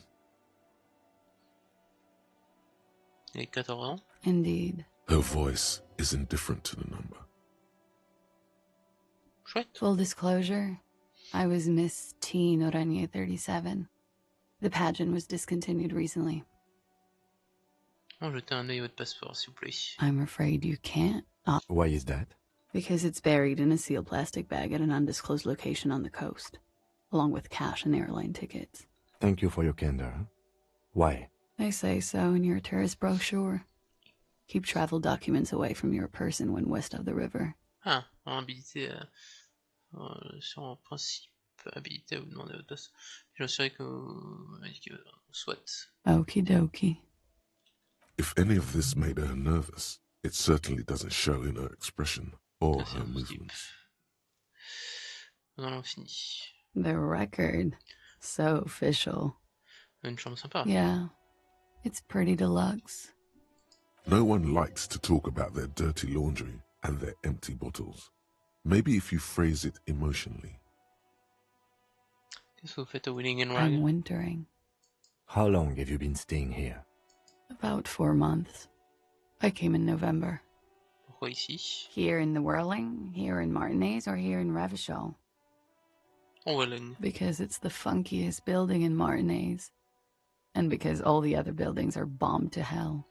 Et 14 ans? Indeed. Her voice is indifferent to the number. Full disclosure, I was Miss Teen Oranje 37. The pageant was discontinued recently. Jetez un œil à votre passeport, s'il vous plaît. I'm afraid you can't. Why is that? Because it's buried in a sealed plastic bag at an undisclosed location on the coast, along with cash and airline tickets. Thank you for your candor. Why? They say so in your tourist brochure. Keep travel documents away from your person when west of the river. Ah, habilité sur un principe habilité à vous demander votre place. Je m'assurerai que vous indiquez soit. Okie dokie. If any of this made her nervous, it certainly doesn't show in her expression or her movements. Dans l'infini. The record. So official. Une chambre sympa. Yeah. It's pretty deluxe. No one likes to talk about their dirty laundry and their empty bottles. Maybe if you phrase it emotionally. Qu'est-ce que vous faites au Wheeling and I'm Rag? wintering. How long have you been staying here? About 4 months. I came in November. Pourquoi ici? Here in the Whirling, here in Martinez, or here in Revachol? En Wheeling. Because it's the funkiest building in Martinez. And because all the other buildings are bombed to hell.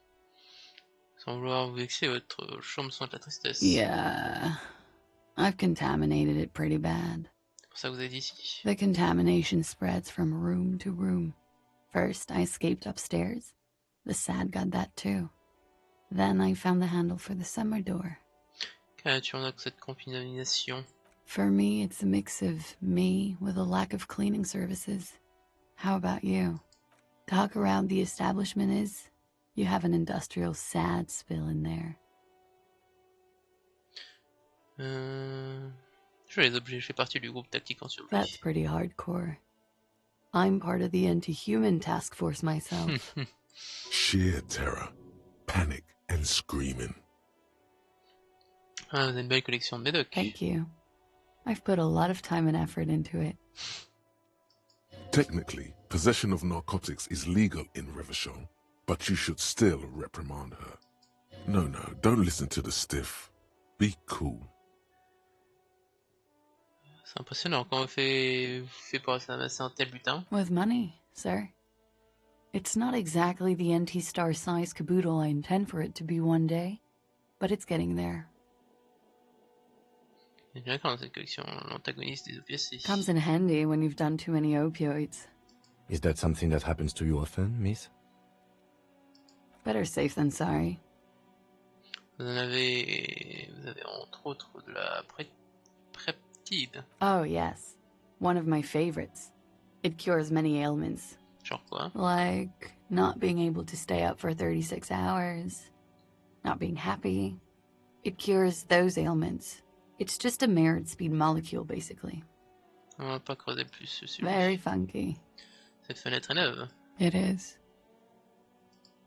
Sans vouloir vous vexer, votre chambre sent la tristesse. Yeah. I've contaminated it pretty bad. C'est pour ça que vous êtes ici. The contamination spreads from room to room. First, I escaped upstairs. The SAD got that too. Then I found the handle for the summer door. Qu'as-tu en avec cette contamination? For me, it's a mix of me with a lack of cleaning services. How about you? Talk around the establishment is, you have an industrial SAD spill in there. Je les objets, je fais partie du groupe tactique en survie. That's pretty hardcore. I'm part of the anti-human task force myself. Sheer terror, panic and screaming. Ah, vous avez une belle collection de médocs. Thank you. I've put a lot of time and effort into it. Technically, possession of narcotics is legal in Revachol, but you should still reprimand her. No, don't listen to the stiff. Be cool. C'est impressionnant quand on fait pour ramasser un tel butin. With money, sir. It's not exactly the NT-star size caboodle I intend for it to be one day, but it's getting there. Il y a quand dans cette collection l'antagoniste des opiacés. Comes in handy when you've done too many opioids. Is that something that happens to you often, miss? Better safe than sorry. Vous avez entre autres de la preptide. Oh, yes. One of my favorites. It cures many ailments. Genre quoi? Like not being able to stay up for 36 hours, not being happy. It cures those ailments. It's just a merit speed molecule, basically. On va pas creuser plus sur celui. Very funky. Cette fenêtre est neuve. It is.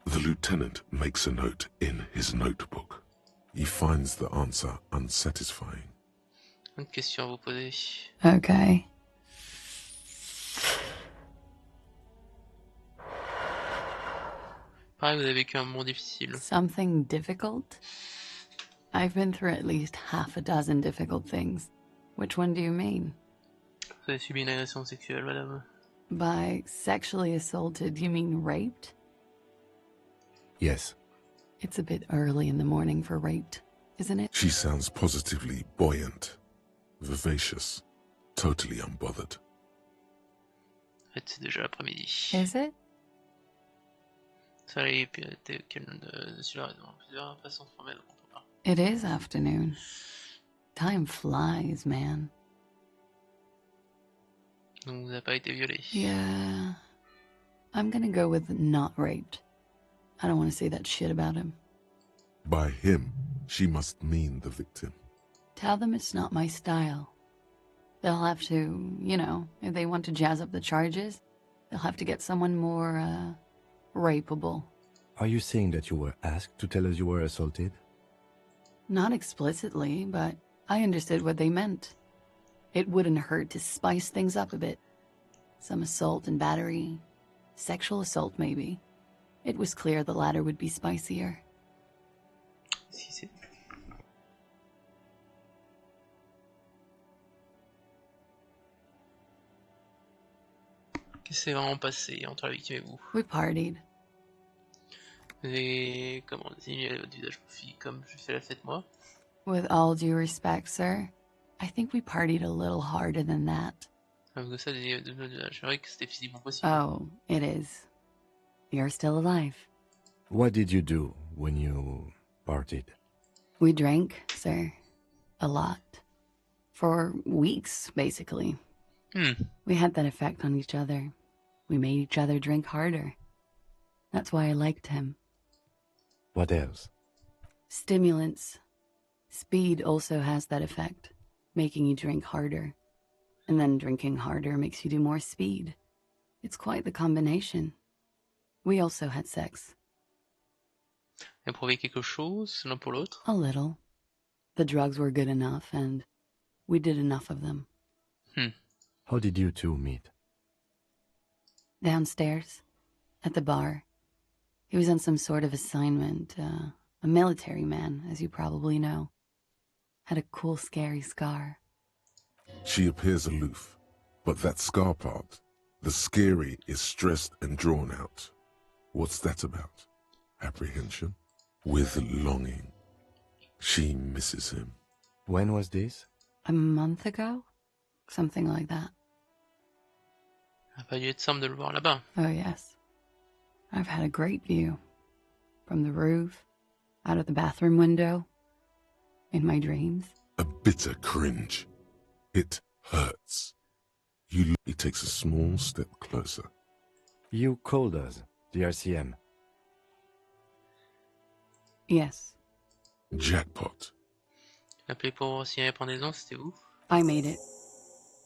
The lieutenant makes a note in his notebook. He finds the answer unsatisfying. Une question à vous poser. Okay. Pareil, vous avez vécu un moment difficile. Something difficult? I've been through at least half a dozen difficult things. Which one do you mean? Vous avez subi une agression sexuelle, madame. By sexually assaulted, you mean raped? Yes. It's a bit early in the morning for raped, isn't it? She sounds positively buoyant, vivacious, totally unbothered. En fait, c'est déjà l'après-midi. Is it? Soleil était calme dessus la raison. Plusieurs façons formelles de contrepartie. It is afternoon. Time flies, man. Donc vous n'avez pas été violé. Yeah. I'm gonna go with not raped. I don't want to say that shit about him. By him, she must mean the victim. Tell them it's not my style. They'll have to, you know, if they want to jazz up the charges, they'll have to get someone more, rapeable. Are you saying that you were asked to tell us you were assaulted? Not explicitly, but I understood what they meant. It wouldn't hurt to spice things up a bit. Some assault and battery. Sexual assault, maybe. It was clear the latter would be spicier. Si, Qu'est-ce qui s'est vraiment passé entre la victime et vous? We partied. Vous avez, comment désigner votre visage profil comme je fais la fête moi? With all due respect, sir, I think we partied a little harder than that. Parce que ça, c'est vrai que c'était physiquement possible. Oh, it is. You're still alive. What did you do when you partied? We drank, sir. A lot. For weeks, basically. We had that effect on each other. We made each other drink harder. That's why I liked him. What else? Stimulants. Speed also has that effect, making you drink harder. And then drinking harder makes you do more speed. It's quite the combination. We also had sex. Éprouver quelque chose l'un pour l'autre? A little. The drugs were good enough, and we did enough of them. How did you two meet? Downstairs, at the bar. He was on some sort of assignment, a military man, as you probably know. Had a cool, scary scar. She appears aloof, but that scar part, the scary, is stressed and drawn out. What's that about? Apprehension? With longing. She misses him. When was this? A month ago? Something like that. Ça a pas dû être simple de le voir là-bas. Oh, yes. I've had a great view. From the roof, out of the bathroom window, in my dreams. A bitter cringe. It hurts. He takes a small step closer. You called us, the RCM. Yes. Jackpot. Appelé pour signer la pendaison, c'était vous? I made it.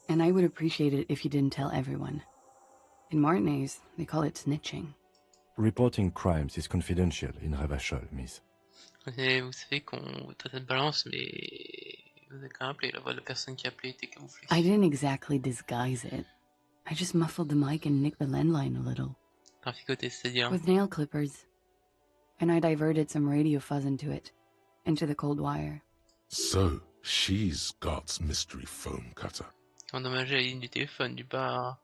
And I would appreciate it if you didn't tell everyone. In Martinez, they call it snitching. Reporting crimes is confidential in Ravachol, miss. Et vous savez qu'on vous traite de balance, mais vous avez quand même appelé. La voix de la personne qui a appelé était camouflée. I didn't exactly disguise it. I just muffled the mic and nicked the landline a little. Traficoté, c'est-à-dire? With nail clippers. And I diverted some radio fuzz into it. Into the cold wire. So, she's God's mystery phone cutter. Endommagé la ligne du téléphone du bar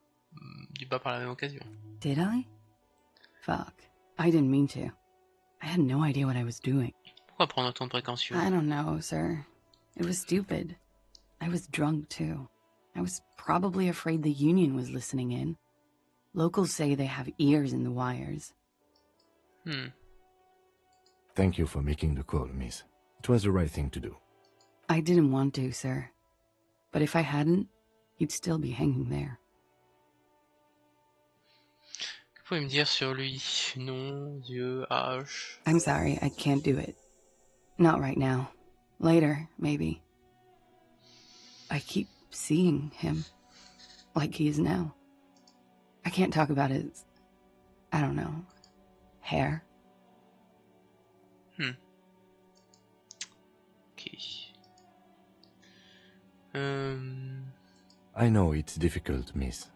par la même occasion. Did I? Fuck. I didn't mean to. I had no idea what I was doing. Pourquoi prendre autant de précautions? I don't know, sir. It was stupid. I was drunk, too. I was probably afraid the Union was listening in. Locals say they have ears in the wires. Thank you for making the call, miss. It was the right thing to do. I didn't want to, sir. But if I hadn't, he'd still be hanging there. Que pouvez-vous me dire sur lui? Nom, yeux, âge? I'm sorry, I can't do it. Not right now. Later, maybe. I keep seeing him. Like he is now. I can't talk about his... I don't know... hair. Okay. I know it's difficult, miss.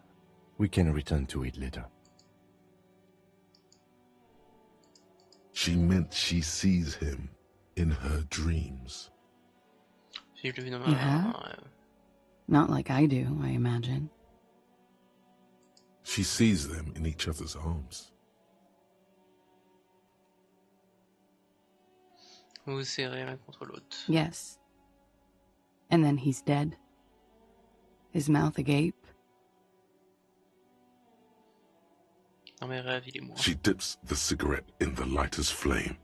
We can return to it later. She meant she sees him in her dreams. Yeah? Not like I do, I imagine. She sees them in each other's arms. Vous serrez l'un contre l'autre. Yes. And then he's dead. His mouth agape. Dans mes rêves, il est mort. She dips the cigarette in the lighter's flame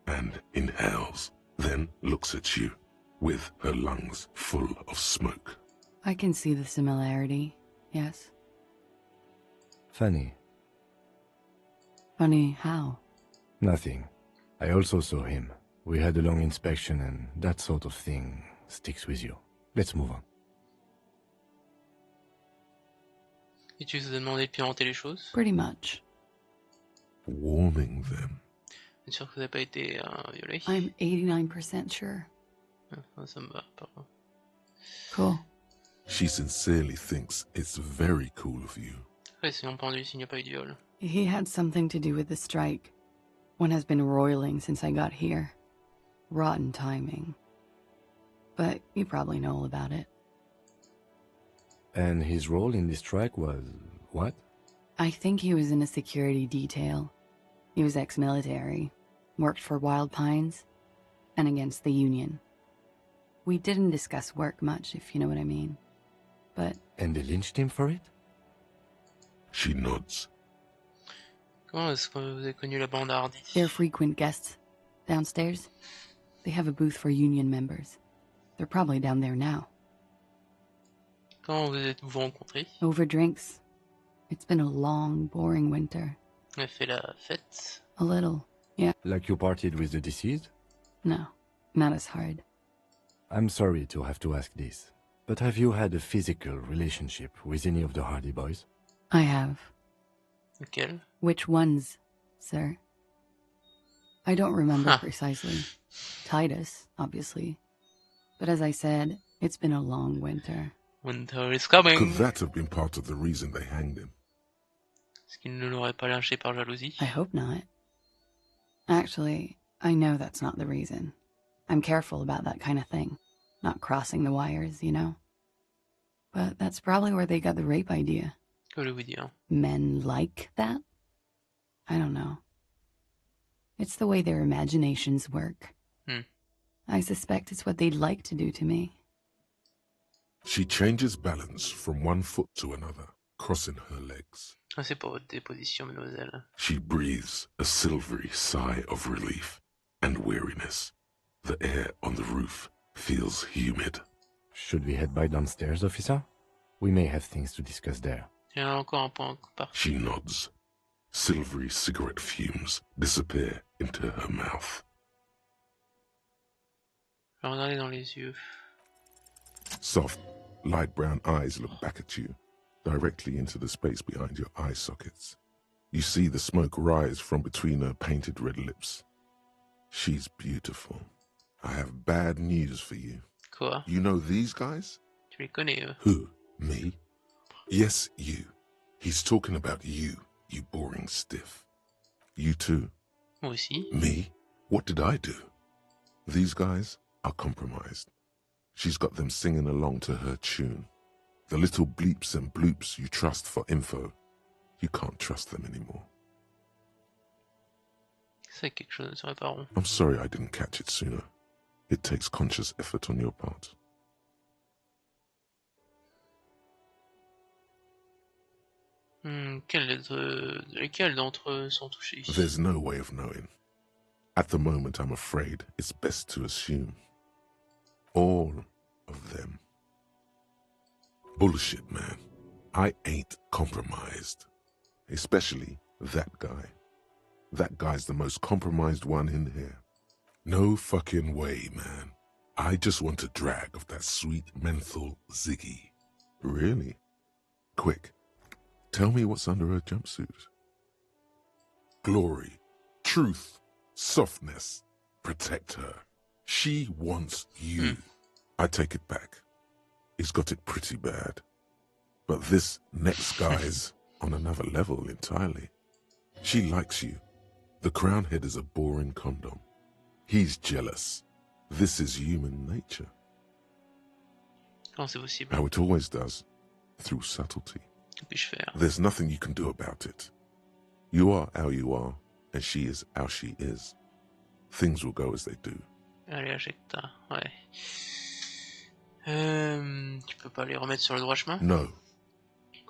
and inhales, then looks at you with her lungs full of smoke. I can see the similarity, yes. Funny. Funny how? Nothing. I also saw him. We had a long inspection and that sort of thing sticks with you. Let's move on. Et tu vous as demandé de pianoter les choses? Pretty much. Warming them. Bien sûr que vous n'avez pas été violé? I'm 89% sure. Ça me va, pardon. Cool. She sincerely thinks it's very cool of you. Ouais, c'est un pendu s'il n'y a pas eu de viol. He had something to do with the strike. One has been roiling since I got here. Rotten timing. But you probably know all about it. And his role in this strike was what? I think he was in a security detail. He was ex-military, worked for Wild Pines, and against the Union. We didn't discuss work much, if you know what I mean. But... And they lynched him for it? She nods. Comment est-ce que vous avez connu la bande Hardie? They're frequent guests. Downstairs, they have a booth for Union members. They're probably down there now. Comment vous êtes-vous rencontrés? Over drinks. It's been a long, boring winter. On a fait la fête? A little, yeah. Like you partied with the deceased? No, not as hard. I'm sorry to have to ask this. But have you had a physical relationship with any of the Hardie boys? I have. Lequel? Which ones, sir? I don't remember precisely. Titus, obviously. But as I said, it's been a long winter. Winter is coming. Could that have been part of the reason they hanged him? Est-ce qu'il ne l'aurait pas lynché par jalousie? I hope not. Actually, I know that's not the reason. I'm careful about that kind of thing. Not crossing the wires, you know? But that's probably where they got the rape idea. Que voulez-vous dire? Men like that? I don't know. It's the way their imaginations work. I suspect it's what they'd like to do to me. She changes balance from one foot to another, crossing her legs. C'est pour votre déposition, mademoiselle. She breathes a silvery sigh of relief and weariness. The air on the roof feels humid. Should we head by downstairs, officer? We may have things to discuss there. Il y a encore un point par. She nods. Silvery cigarette fumes disappear into her mouth. Je vais regarder dans les yeux. Soft, light brown eyes look back at you, directly into the space behind your eye sockets. You see the smoke rise from between her painted red lips. She's beautiful. I have bad news for you. Quoi? You know these guys? Tu les connais, eux? Who? Me? Yes, you. He's talking about you, you boring stiff. You too. Moi aussi. Me? What did I do? These guys are compromised. She's got them singing along to her tune. The little bleeps and bloops you trust for info, you can't trust them anymore. C'est quelque chose ne serait pas rond. I'm sorry I didn't catch it sooner. It takes conscious effort on your part. Lesquels d'entre eux sont touchés? There's no way of knowing. At the moment, I'm afraid it's best to assume. All of them. Bullshit, man. I ain't compromised. Especially that guy. That guy's the most compromised one in here. No fucking way, man. I just want a drag of that sweet menthol Ziggy. Really? Quick. Tell me what's under her jumpsuit. Glory. Truth. Softness. Protect her. She wants you. I take it back. He's got it pretty bad. But this next guy's on another level entirely. She likes you. The crown head is a boring condom. He's jealous. This is human nature. Comment c'est possible? How it always does. Through subtlety. Que puis-je faire? There's nothing you can do about it. You are how you are, and she is how she is. Things will go as they do. Allez, achète-ta. Ouais. Tu peux pas les remettre sur le droit chemin? No.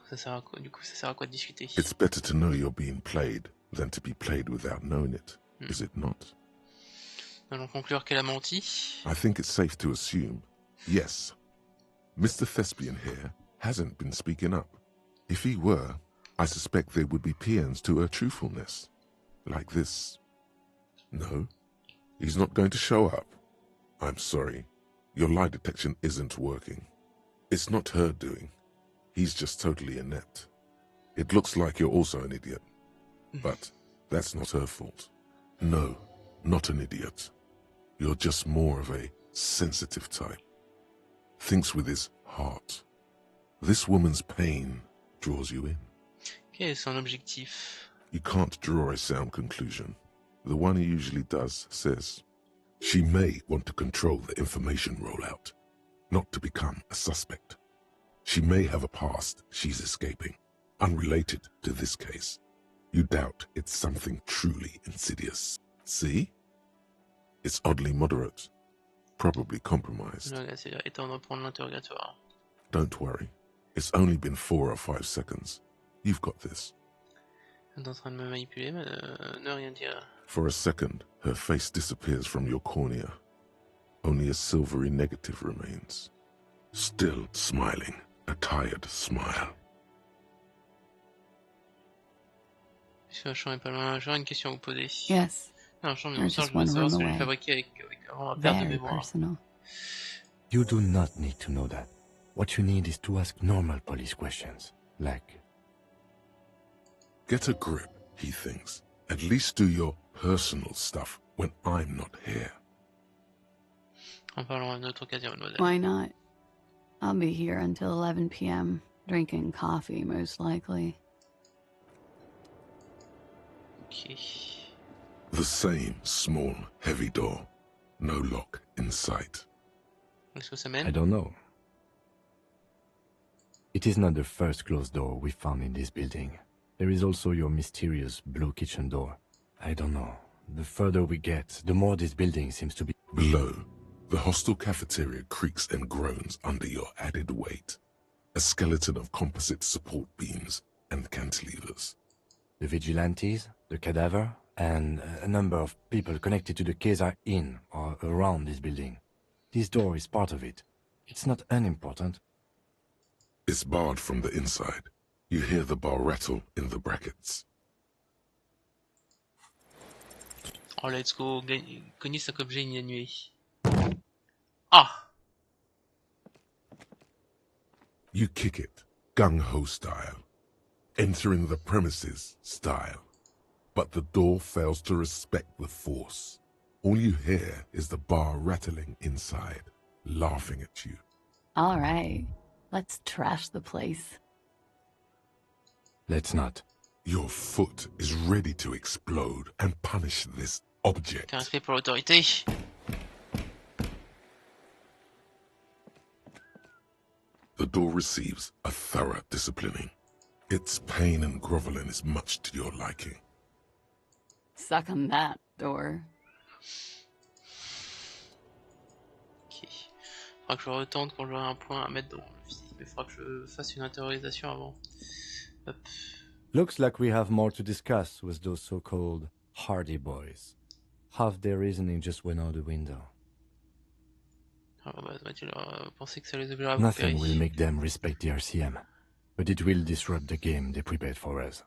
Ça sert à quoi? Du coup, ça sert à quoi de discuter? It's better to know you're being played than to be played without knowing it, is it not? Allons conclure qu'elle a menti. I think it's safe to assume, yes. Mr. Thespian here hasn't been speaking up. If he were, I suspect there would be paeans to her truthfulness. Like this. No, he's not going to show up. I'm sorry. Your lie detection isn't working. It's not her doing. He's just totally inept. It looks like you're also an idiot. But that's not her fault. No, not an idiot. You're just more of a sensitive type. Thinks with his heart. This woman's pain draws you in. Quel est son objectif? You can't draw a sound conclusion. The one he usually does says, she may want to control the information rollout, not to become a suspect. She may have a past she's escaping, unrelated to this case. You doubt it's something truly insidious. See? It's oddly moderate, probably compromised. C'est étendre pour l'interrogatoire. Don't worry. It's only been 4 or 5 seconds. You've got this. Elle est en train de me manipuler, mais ne rien dire. For a second, her face disappears from your cornea. Only a silvery negative remains. Still smiling, a tired smile. Puisque le champ est pas loin, j'aurais une question à vous poser. Yes. Non, le champ de There's mémoire, just je veux one savoir room si je l'ai away. fabriqué avec vraiment ma perte de Very mémoire. personal. You do not need to know that. What you need is to ask normal police questions, like... Get a grip, he thinks. At least do your personal stuff when I'm not here. En parlant à une autre occasion, mademoiselle. Why not? I'll be here until 11 p.m., drinking coffee, most likely. Okay. The same small, heavy door. No lock in sight. Est-ce que ça mène? I don't know. It is not the first closed door we found in this building. There is also your mysterious blue kitchen door. I don't know. The further we get, the more this building seems to be... Below, the hostel cafeteria creaks and groans under your added weight. A skeleton of composite support beams and cantilevers. The vigilantes, the cadaver, and a number of people connected to the case are in or around this building. This door is part of it. It's not unimportant. It's barred from the inside. You hear the bar rattle in the brackets. Oh, let's go. Cogner 5 objets inanimés. Ah! You kick it, gung-ho style. Entering the premises style. But the door fails to respect the force. All you hear is the bar rattling inside, laughing at you. All right, let's trash the place. Let's not. Your foot is ready to explode and punish this object. Qu'un respect pour l'autorité. The door receives a thorough disciplining. Its pain and groveling is much to your liking. Suck on that, door. Ok. Faudra que je retente quand j'aurai un point à mettre dans le physique, mais faudra que je fasse une intériorisation avant. Hop. Looks like we have more to discuss with those so-called Hardie boys. Half their reasoning just went out the window. Alors, bah, va-t-il leur penser que ça les obligera à Nothing coopérer? will make them respect the RCM, but it will disrupt the game they prepared for us.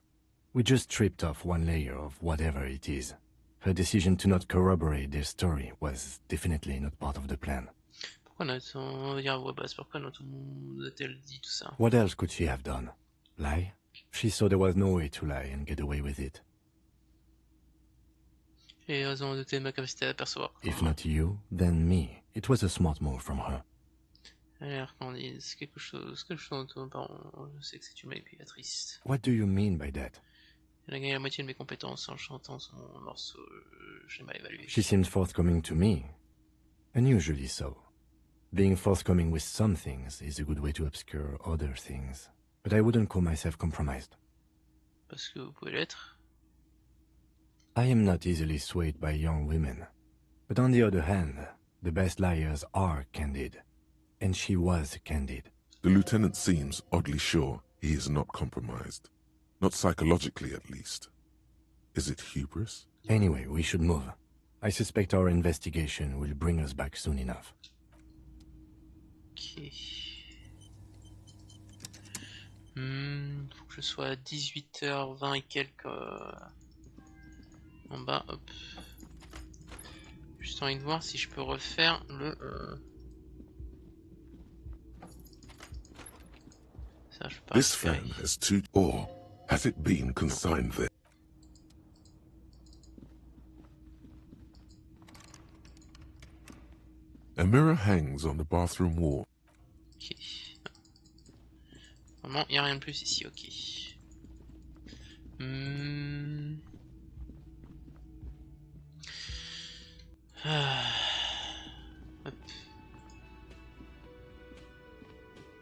We just stripped off one layer of whatever it is. Her decision to not corroborate their story was definitely not part of the plan. Pourquoi on va dire à voix basse, pourquoi notre monde a-t-elle dit tout ça? What else could she have done? Lie? She saw there was no way to lie and get away with it. J'ai raison de douter de ma capacité à percevoir. If not you, then me. It was a smart move from her. Elle a l'air candide, quelque chose dont pardon, je sais que c'est une manipulatrice. What do you mean by that? Elle a gagné la moitié de mes compétences en chantant son morceau, j'ai mal évalué. She seemed forthcoming to me. Unusually so. Being forthcoming with some things is a good way to obscure other things. But I wouldn't call myself compromised. Parce que vous pouvez l'être. I am not easily swayed by young women. But on the other hand, the best liars are candid. And she was candid. The lieutenant seems oddly sure he is not compromised. Not psychologically, at least. Is it hubris? Anyway, we should move. I suspect our investigation will bring us back soon enough. Ok. Faut que je sois à 18h20 et quelques en bas, hop. Juste envie de voir si je peux refaire le... Ça, je peux pas This récupérer. fan has two... Or has it been consigned there? A mirror hangs on the bathroom wall. Ok. Vraiment, il n'y a rien de plus ici, ok. Hop.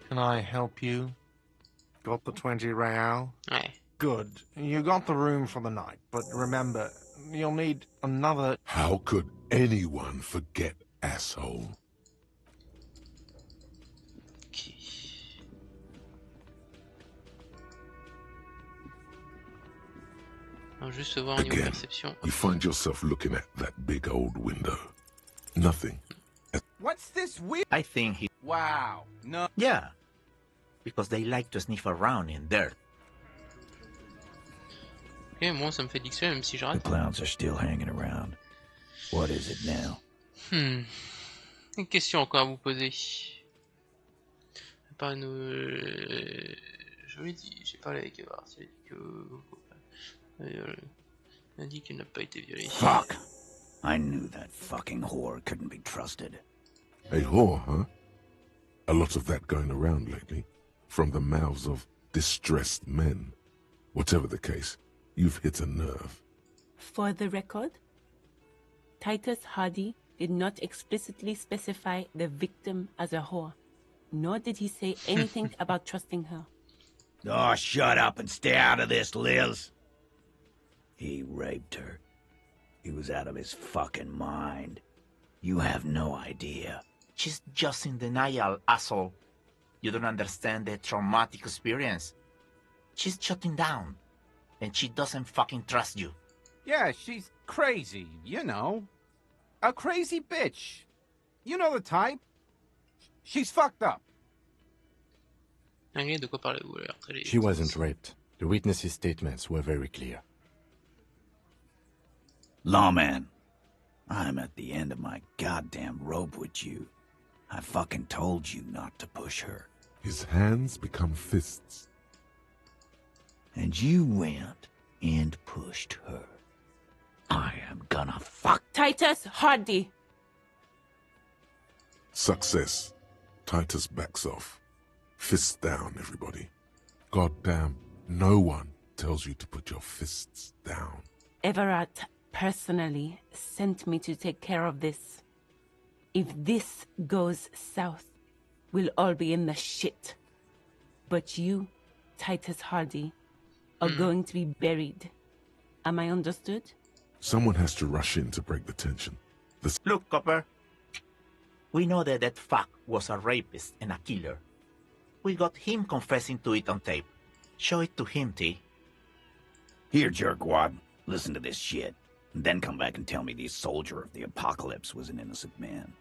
Can I help you? Got the 20 real? Ouais. Good. You got the room for the night, but remember, you'll need another... How could anyone forget, asshole? Ok. On va juste voir au niveau Again, perception. you find yourself looking at that big old window. Nothing. What's this weird? I think he... Wow. No. Yeah. Because they like to sniff around in dirt. Ok, moi ça me fait d'XP même si je The rate. clowns are still hanging around. What is it now? Une question encore à vous poser. pas une... Je l'ai dit, j'ai parlé avec Eva, elle a dit que... Elle a dit qu'elle n'a pas été violée. Fuck! I knew that fucking whore couldn't be trusted. A whore, huh? A lot of that going around lately. From the mouths of distressed men. Whatever the case, you've hit a nerve. For the record, Titus Hardie did not explicitly specify the victim as a whore, nor did he say anything about trusting her. Oh, shut up and stay out of this, Liz. He raped her. He was out of his fucking mind. You have no idea. She's just in denial, asshole. You don't understand the traumatic experience. She's shutting down. And she doesn't fucking trust you. Yeah, she's crazy, you know. A crazy bitch. You know the type. She's fucked up. She wasn't raped. The witnesses' statements were very clear. Lawman, I'm at the end of my goddamn rope with you. I fucking told you not to push her. His hands become fists. And you went and pushed her. I am gonna fuck Titus Hardie. Success. Titus backs off. Fists down, everybody. Goddamn, no one tells you to put your fists down. Everett personally sent me to take care of this. If this goes south, we'll all be in the shit. But you, Titus Hardie, are going to be buried. Am I understood? Someone has to rush in to break the tension. Look, Copper. We know that that fuck was a rapist and a killer. We got him confessing to it on tape. Show it to him, T. Here, jerkwad. Listen to this shit. And then come back and tell me the soldier of the apocalypse was an innocent man.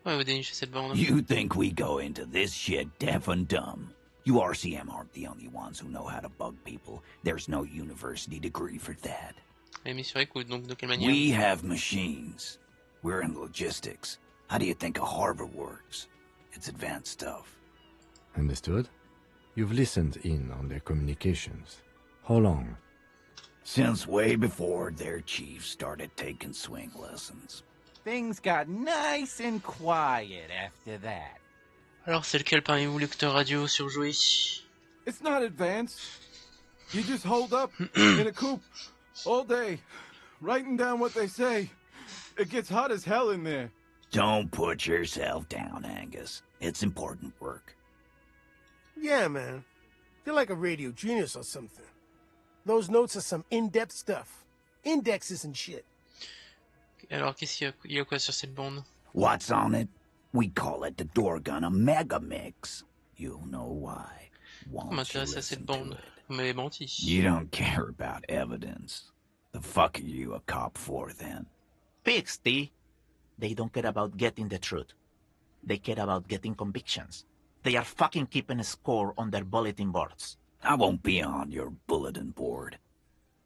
You think we go into this shit deaf and dumb? You RCM aren't the only ones who know how to bug people. There's no university degree for that. We have machines. We're in logistics. How do you think a harbor works? It's advanced stuff. Understood? You've listened in on their communications. How long? Since way before their chief started taking swing lessons. Things got nice and quiet after that. Alors c'est lequel parmi vous lecteur radio surjoué? It's not advanced. You just hold up in a coop all day, writing down what they say. It gets hot as hell in there. Don't put yourself down, Angus. It's important work. Yeah, man. You're like a radio genius or something. Those notes are some in-depth stuff. Indexes and shit. Alors qu'est-ce qu'il y a quoi sur cette bande? What's on it? We call it the Dorgun a mega mix. You'll know why. M'intéresse à cette bande. Vous m'avez menti. You don't care about evidence. The fuck are you a cop for then? Pigs, T. They don't care about getting the truth. They care about getting convictions. They are fucking keeping a score on their bulletin boards. I won't be on your bulletin board.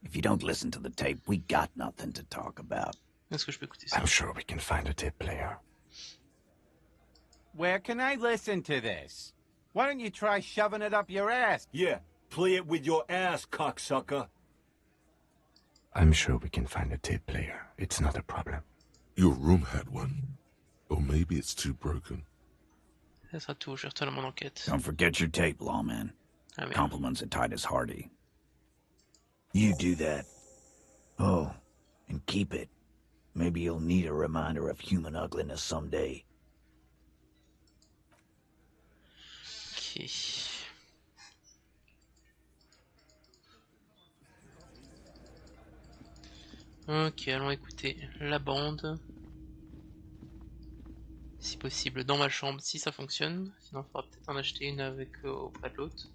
If you don't listen to the tape, we got nothing to talk about. Est-ce que je peux écouter ça? I'm sure we can find a tape player. Where can I listen to this? Why don't you try shoving it up your ass? Yeah, play it with your ass, cocksucker. I'm sure we can find a tape player. It's not a problem. Your room had one. Or maybe it's too broken. Ça sera tout, je retourne à mon enquête. Don't forget your tape, lawman. Ah, Compliments of Titus Hardie. You do that. Oh, and keep it. Maybe you'll need a reminder of human ugliness someday. Ok. Ok, allons écouter la bande. Si possible dans ma chambre, si ça fonctionne. Sinon, il faudra peut-être en acheter une avec auprès de l'autre.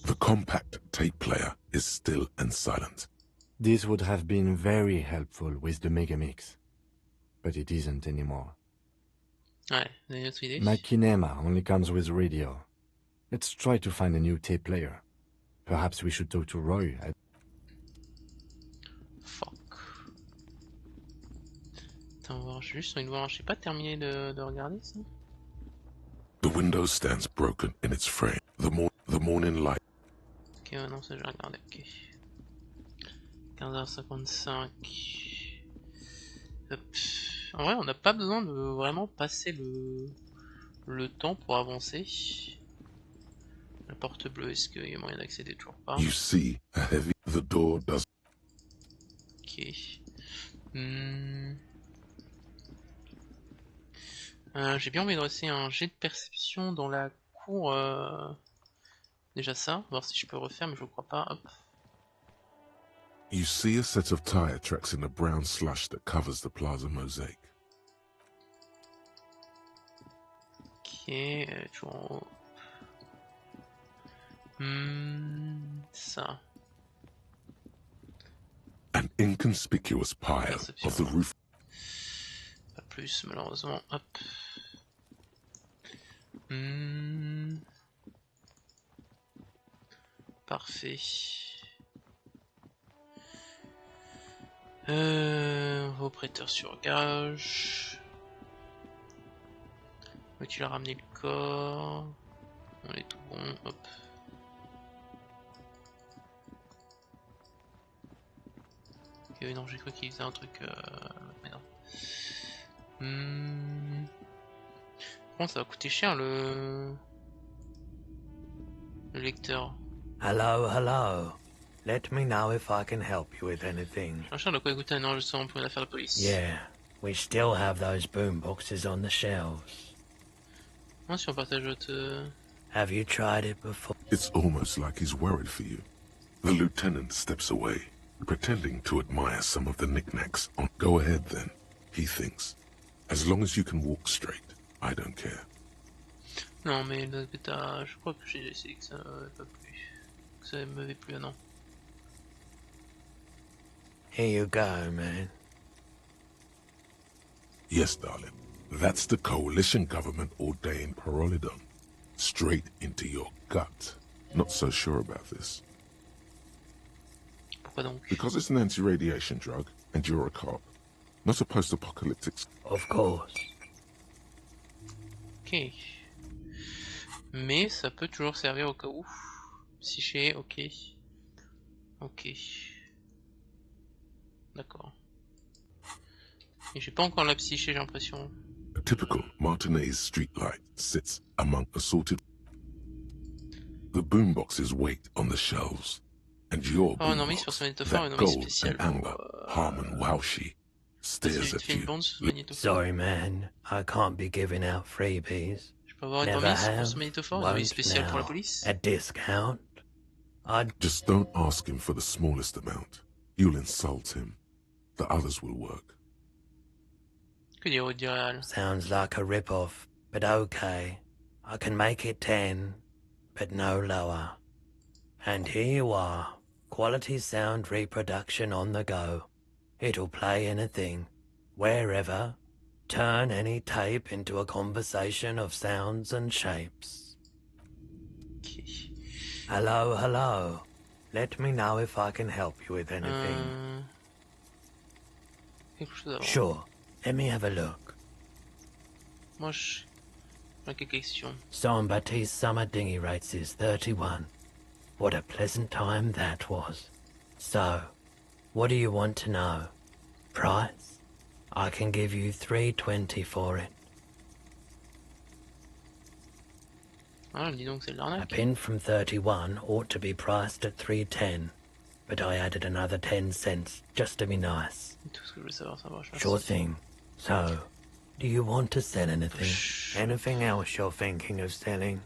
The compact tape player is still and silent. This would have been very helpful with the Megamix. But it isn't anymore. Ouais, vous avez une autre idée? My kinema only comes with radio. Let's try to find a new tape player. Perhaps we should talk to Roy. Fuck. Attends, voir, j'ai juste envie de voir, je sais pas terminé de regarder ça. The window stands broken in its frame. The morning light. Ok, non, ça j'ai regardé, ok. 15h55. Hop. En vrai, on n'a pas besoin de vraiment passer le temps pour avancer. La porte bleue, est-ce qu'il y a moyen d'accéder? Toujours pas. You see a heavy. The door does. Ok. J'ai bien envie de rester un jet de perception dans la cour. Déjà ça, voir si je peux refaire, mais je crois pas. Hop. You see a set of tire tracks in the brown slush that covers the plaza mosaic. Ok, toujours en haut. Ça. An inconspicuous pile of the roof. Pas plus, malheureusement. Hop. Parfait. Vos prêteurs sur gage. Tu l'as ramené le corps. On est tout bon. Hop. Ok, non, j'ai cru qu'il faisait un truc. Mais non. Bon, ça va coûter cher le lecteur. Hello, hello. Let me know if I can help you with anything. Cher de quoi écouter un enregistrement pour une affaire de police. Yeah, we still have those boom boxes on the shelves. Moi, si on partage votre... Have you tried it before? It's almost like he's worried for you. The lieutenant steps away, pretending to admire some of the knickknacks. Go ahead then, he thinks. As long as you can walk straight, I don't care. Non, mais le bêta, je crois que j'ai essayé que ça m'avait pas plu. Que ça m'avait plu, non. Here you go, man. Yes, darling. That's the coalition government ordained Parolidon. Straight into your gut. Not so sure about this. Pourquoi donc? Because it's an anti-radiation drug, and you're a cop. Not a post-apocalyptic... Of course. Ok. Mais ça peut toujours servir au cas où. Psyché, ok. Ok. D'accord. Et j'ai pas encore la psyché, j'ai l'impression. A typical Martinez streetlight sits among assorted... The boomboxes wait on the shelves. And your oh non, mais sur ce magnétophone, non, mais spécial. Harmon Waushi stares at you. Sorry, man. I can't be giving out freebies. Je peux avoir une remise pour ce magnétophone, une remise spéciale pour la police. A discount? Just don't ask him for the smallest amount. You'll insult him. The others will work. Que dire au diral? Sounds like a rip-off, but okay. I can make it 10, but no lower. And here you are. Quality sound reproduction on the go. It'll play anything, wherever. Turn any tape into a conversation of sounds and shapes. Okay. Hello, hello. Let me know if I can help you with anything. Sure. Let me have a look. Moi, j'ai quelques questions. Jean-Baptiste's summer dinghy rates is 31. What a pleasant time that was. So, what do you want to know? Price? I can give you $3.20 for it. Ah, dis donc, c'est de l'arnaque. A pin from 31 ought to be priced at $3.10, but I added another 10 cents just to be nice. Tout ce que je veux savoir, ça marche. Sure thing. So, do you want to sell anything? Anything else you're thinking of selling?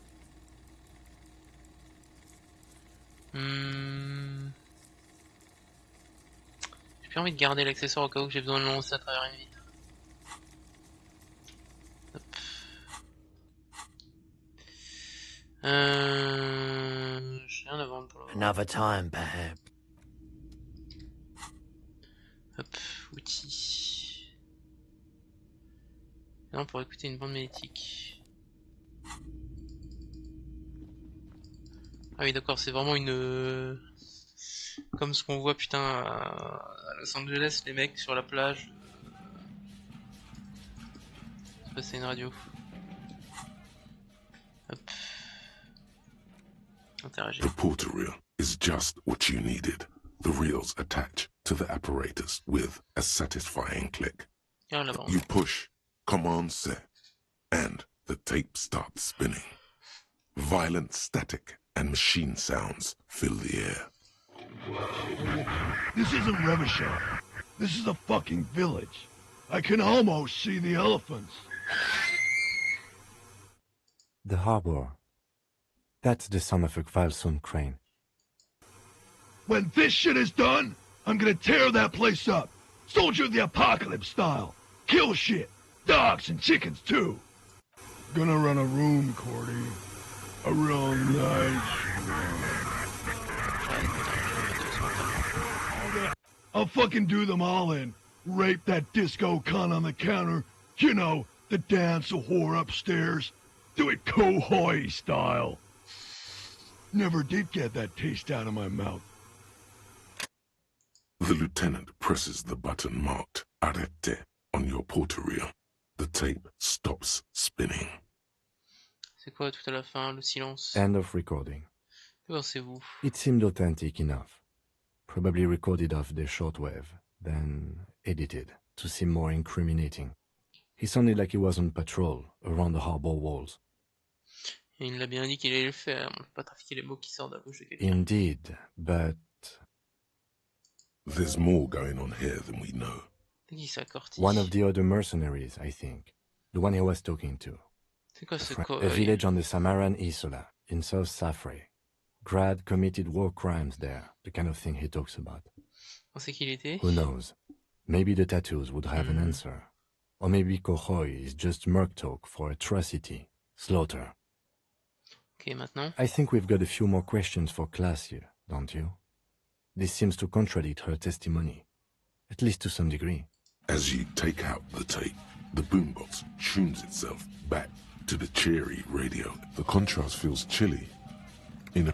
J'ai plus envie de garder l'accessoire au cas où j'ai besoin de le lancer à travers une vitre. Hop. J'ai rien à vendre pour le moment. Another time, perhaps. Hop, outils. Là, on pourrait écouter une bande magnétique. Ah oui, d'accord, c'est vraiment une... Comme ce qu'on voit, putain, à Los Angeles, les mecs sur la plage. quoi, c'est une radio. Hop. Interagir. The porter reel is just what you needed. The reels attach to the apparatus with a satisfying click. You push, command set, and the tape starts spinning. Violent static and machine sounds fill the air. This isn't Revachol. This is a fucking village. I can almost see the elephants. The harbor. That's the sound of a Kvalsund crane. When this shit is done, I'm gonna tear that place up. Soldier of the Apocalypse style. Kill shit. Dogs and chickens too. Gonna run a room, Cordy. A real nice room. I'll fucking do them all in. Rape that disco cunt on the counter. You know, the dance a whore upstairs. Do it Kohoi style. Never did get that taste out of my mouth. The lieutenant presses the button marked Arrête on your porter reel. The tape stops spinning. C'est quoi tout à la fin, le silence? End of recording. Que pensez-vous? It seemed authentic enough. Probably recorded off the shortwave, then edited to seem more incriminating. He sounded like he was on patrol around the harbor walls. Et il l'a bien dit qu'il allait le faire, on ne peut pas trafiquer les mots qui sortent de la bouche de quelqu'un. Indeed, but... There's more going on here than we know. One of the other mercenaries, I think. The one he was talking to. C'est quoi ce A village on the Samaran Isola, in South Safre. Grad committed war crimes there, the kind of thing he talks about. On sait qui il était? Who knows? Maybe the tattoos would have an answer. Or maybe Kohoi is just merc talk for atrocity, slaughter. Ok, maintenant? I think we've got a few more questions for class here, don't you? This seems to contradict her testimony, at least to some degree. As you take out the tape, the boombox tunes itself back to the cheery radio. The contrast feels chilly. In a...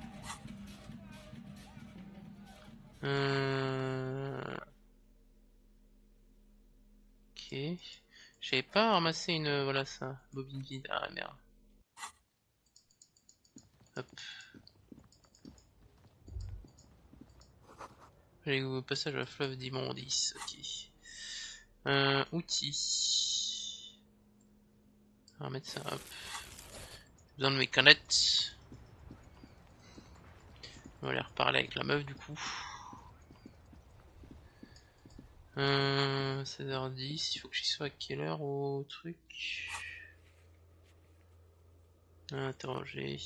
Ok. J'avais pas ramassé une... Voilà ça. Bobine vide. Ah merde. Hop. J'ai au passage à la fleuve d'immondice. Ok. Outils. On va mettre ça. Hop. J'ai besoin de mes canettes. On va aller reparler avec la meuf du coup. 16h10, il faut que j'y sois à quelle heure au truc? Interroger.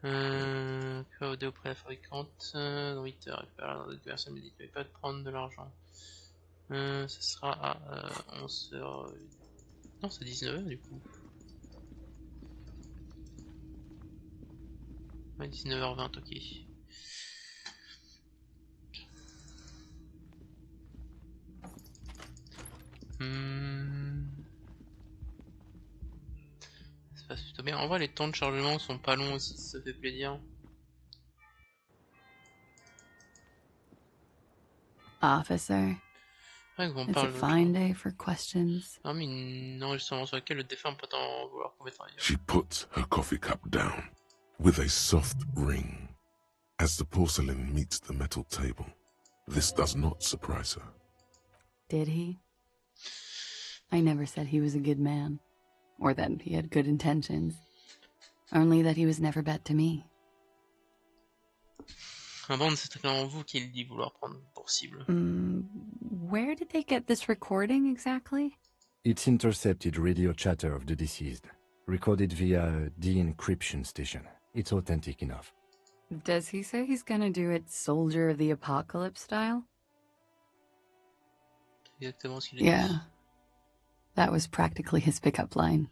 POD auprès de la fabricante. Dans 8 heures, dans d'autres personnes me dit qu'il ne pas de prendre de l'argent. Ce sera à 11h. Non, c'est 19h du coup. Ouais, 19h20, ok. Ça se passe plutôt bien. En vrai, les temps de chargement sont pas longs aussi, ça fait plaisir. Officer, Ouais, on it's parle a fine day for questions. Non, mais une enregistrement sur lequel le défunt peut en vouloir prouver travailler. She puts her coffee cup down with a soft ring. As the porcelain meets the metal table, this does not surprise her. Did he? I never said he was a good man, or that he had good intentions. Only that he was never bad to me. Un bande, c'est clairement vous qui le dit vouloir prendre pour cible. Where did they get this recording exactly? It's intercepted radio chatter of the deceased, recorded via a de-encryption station. It's authentic enough. Does he say he's gonna do it Soldier of the Apocalypse style? Exactement ce qu'il a dit. Yeah. That was practically his pickup line.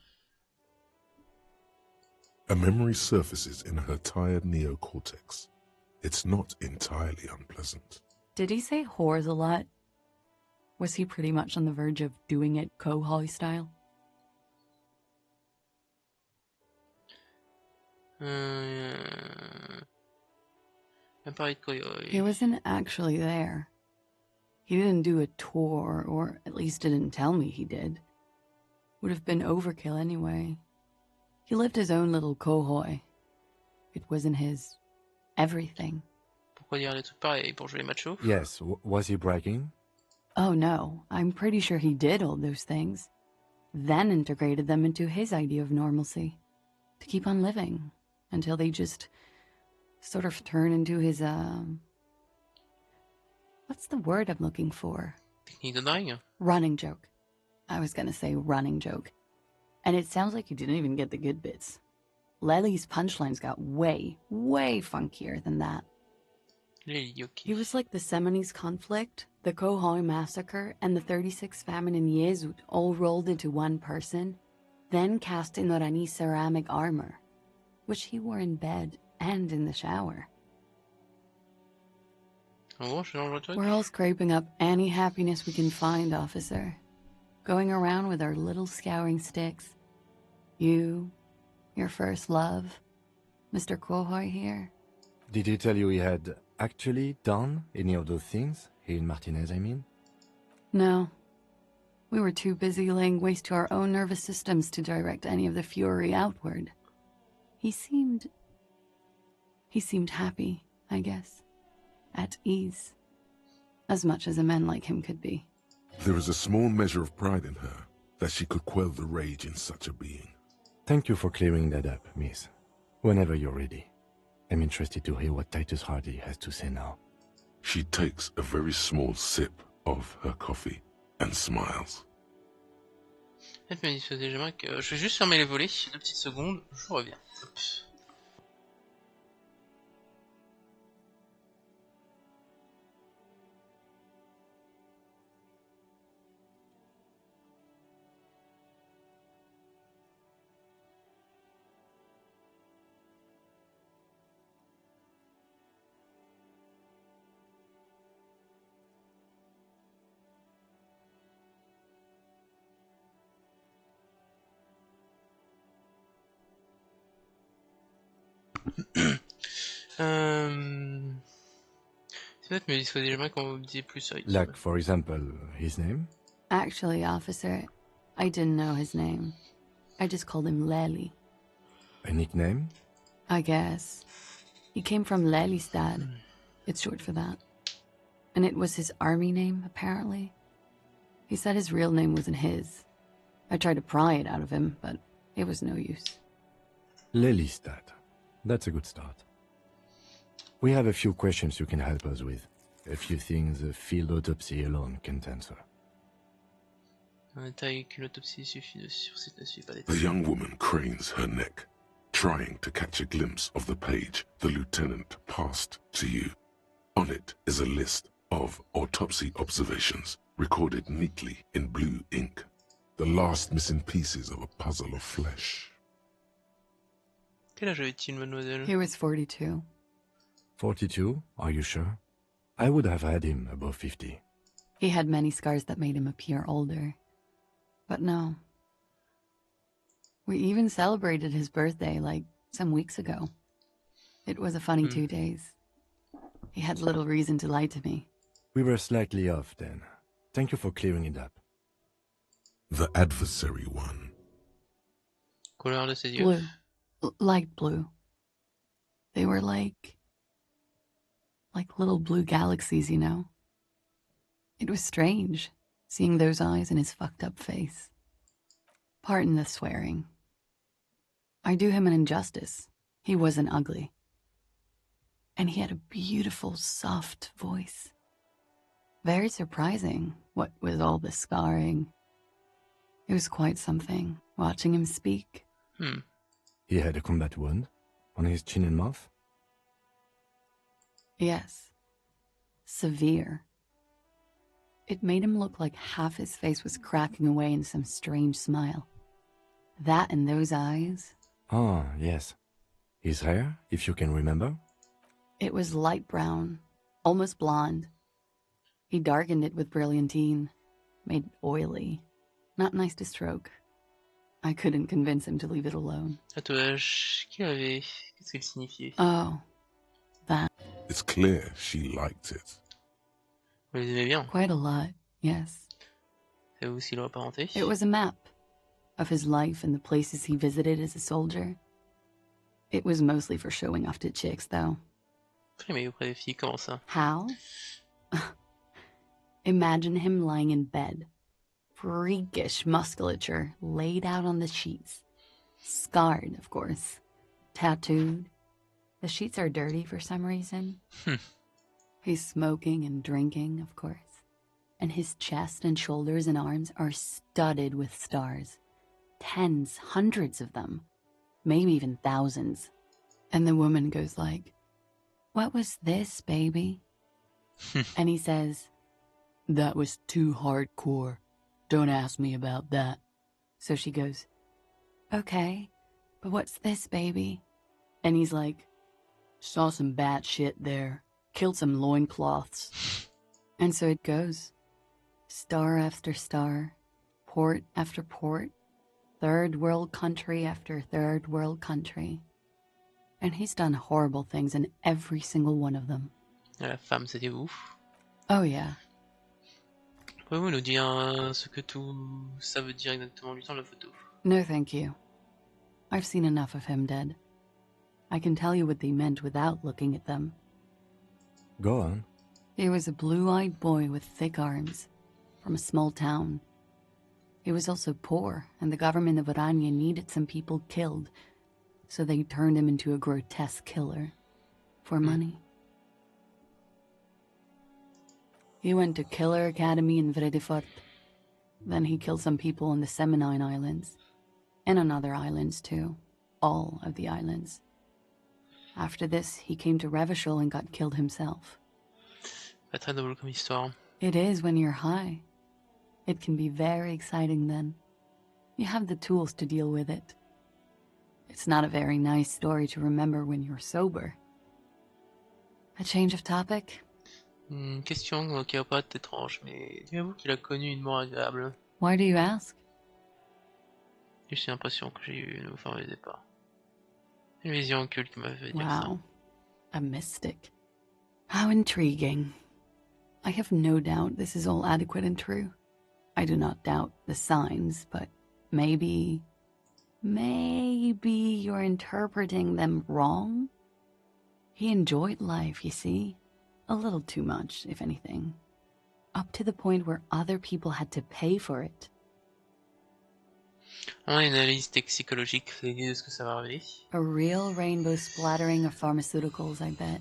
A memory surfaces in her tired neocortex. It's not entirely unpleasant. Did he say whores a lot? Was he pretty much on the verge of doing it Kohoi style? He wasn't actually there. He didn't do a tour, or at least didn't tell me he did. Would have been overkill anyway. He lived his own little kohoi. It wasn't his everything. Pourquoi dire des trucs pareils pour jouer macho? Yes, was he bragging? Oh no, I'm pretty sure he did all those things. Then integrated them into his idea of normalcy. To keep on living. Until they just sort of turn into his, what's the word I'm looking for? Technique de dingue? Running joke. I was gonna say running joke. And it sounds like you didn't even get the good bits. Lely's punchlines got way, way funkier than that. He was like the Seminoles conflict, the Kohoi massacre, and the 36 famine in Yezud all rolled into one person, then cast in Orani's ceramic armor, which he wore in bed and in the shower. We're all scraping up any happiness we can find, officer. Going around with our little scouring sticks. You, your first love, Mr. Kohoi here. Did he tell you he had actually done any of those things? He and Martinez, I mean? No. We were too busy laying waste to our own nervous systems to direct any of the fury outward. He seemed happy, I guess. At ease. As much as a man like him could be. There is a small measure of pride in her, that she could quell the rage in such a being. Thank you for clearing that up, miss. Whenever you're ready. I'm interested to hear what Titus Hardie has to say now. She takes a very small sip of her coffee and smiles. Elle me dit j'aimerais que je vais juste fermer les volets, 2 petites secondes, je reviens. Hop. C'est peut-être mais il serait déjà bien qu'on vous dise plus ça. Like, for example, his name? Actually, officer, I didn't know his name. I just called him Lely. A nickname? I guess. He came from Lelystad. It's short for that. And it was his army name, apparently. He said his real name wasn't his. I tried to pry it out of him, but it was no use. Lelystad. That's a good start. We have a few questions you can help us with. A few things a field autopsy alone can't answer. The young woman cranes her neck, trying to catch a glimpse of the page the lieutenant passed to you. On it is a list of autopsy observations, recorded neatly in blue ink. The last missing pieces of a puzzle of flesh. Quel âge avait-il, mademoiselle? He was 42. 42? Are you sure? I would have had him above 50. He had many scars that made him appear older. But no. We even celebrated his birthday, like, some weeks ago. It was a funny 2 days. He had little reason to lie to me. We were slightly off then. Thank you for clearing it up. The adversary one. Couleur de ses yeux. Blue. Light blue. They were like little blue galaxies, you know? It was strange, seeing those eyes in his fucked up face. Pardon the swearing. I do him an injustice. He wasn't ugly. And he had a beautiful, soft voice. Very surprising, what with all the scarring. It was quite something, watching him speak. He had a combat wound on his chin and mouth? Yes. Severe. It made him look like half his face was cracking away in some strange smile. That and those eyes. Ah, yes. His hair, if you can remember? It was light brown, almost blonde. He darkened it with brilliantine, made it oily. Not nice to stroke. I couldn't convince him to leave it alone. Tatouage qu'il avait, qu'est-ce qu'il signifiait? Oh, that. It's clear she liked it. Vous les aimez bien? Quite a lot, yes. C'est aussi leur parenté? It was a map of his life and the places he visited as a soldier. It was mostly for showing off to chicks, though. Mais auprès des filles, comment ça? How? Imagine him lying in bed. Freakish musculature laid out on the sheets. Scarred, of course. Tattooed. The sheets are dirty for some reason. He's smoking and drinking, of course. And his chest and shoulders and arms are studded with stars. Tens, hundreds of them. Maybe even thousands. And the woman goes like, "What was this, baby?" And he says, "That was too hardcore. Don't ask me about that." So she goes, "Okay, but what's this, baby?" And he's like, "Saw some bat shit there. Killed some loincloths." And so it goes. Star after star. Port after port. Third world country after third world country. And he's done horrible things in every single one of them. La femme, c'était ouf. Oh yeah. Pouvez-vous nous dire ce que tout ça veut dire exactement, lui tendre la photo? No, thank you. I've seen enough of him dead. I can tell you what they meant without looking at them. Go on. He was a blue-eyed boy with thick arms, from a small town. He was also poor, and the government of Orania needed some people killed, so they turned him into a grotesque killer. For money. He went to Killer Academy in Vredefort. Then he killed some people on the Seminine Islands. And on other islands, too. All of the islands. After this, he came to Revachol and got killed himself. Pas très drôle comme histoire. It is when you're high. It can be very exciting then. You have the tools to deal with it. It's not a very nice story to remember when you're sober. A change of topic? Question qui va pas être étrange, mais dites-vous qu'il a connu une mort agréable. Why do you ask? J'ai l'impression que j'ai eu une fin au départ. Une vision occulte qui m'a fait dire ça. Wow. A mystic. How intriguing. I have no doubt this is all adequate and true. I do not doubt the signs, but maybe you're interpreting them wrong? He enjoyed life, you see. A little too much, if anything. Up to the point where other people had to pay for it. On a une analyse toxicologique, vous avez dit de ce que ça va révéler? A real rainbow splattering of pharmaceuticals, I bet.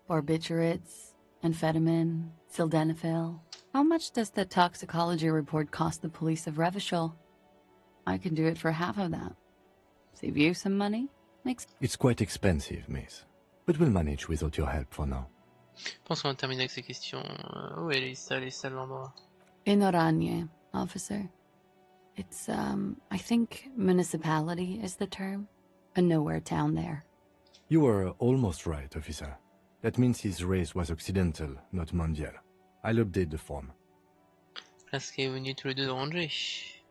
Barbiturates, amphetamine, sildenafil. How much does the toxicology report cost the police of Revachol? I can do it for half of that. Save you some money? It's quite expensive, miss. But we'll manage without your help for now. Je pense qu'on va terminer avec ces questions. Où est les l'endroit? In Oranje, officer. It's, I think municipality is the term. A nowhere town there. You were almost right, officer. That means his race was occidental, not mondial. I'll update the form. Parce qu'est venu tous les deux d'Oranje.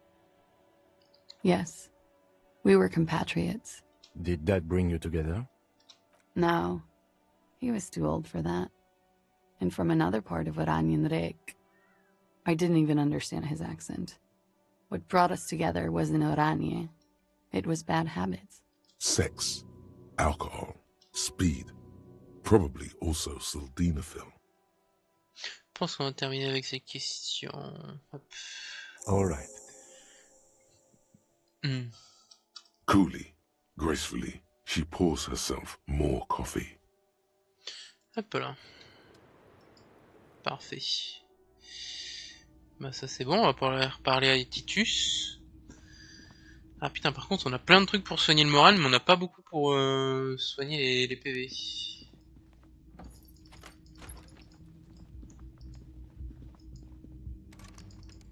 Yes. We were compatriots. Did that bring you together? No. He was too old for that. And from another part of Oranjenrek. I didn't even understand his accent. What brought us together wasn't Oranje. It was bad habits. Sex, alcohol, speed, probably also sildenafil. Je pense qu'on va terminer avec ces questions. Hop. All right. Coolly, gracefully, she pours herself more coffee. Hop là. Parfait. Bah ça c'est bon, on va pouvoir reparler à Titus. Ah putain, par contre on a plein de trucs pour soigner le moral, mais on n'a pas beaucoup pour soigner les PV.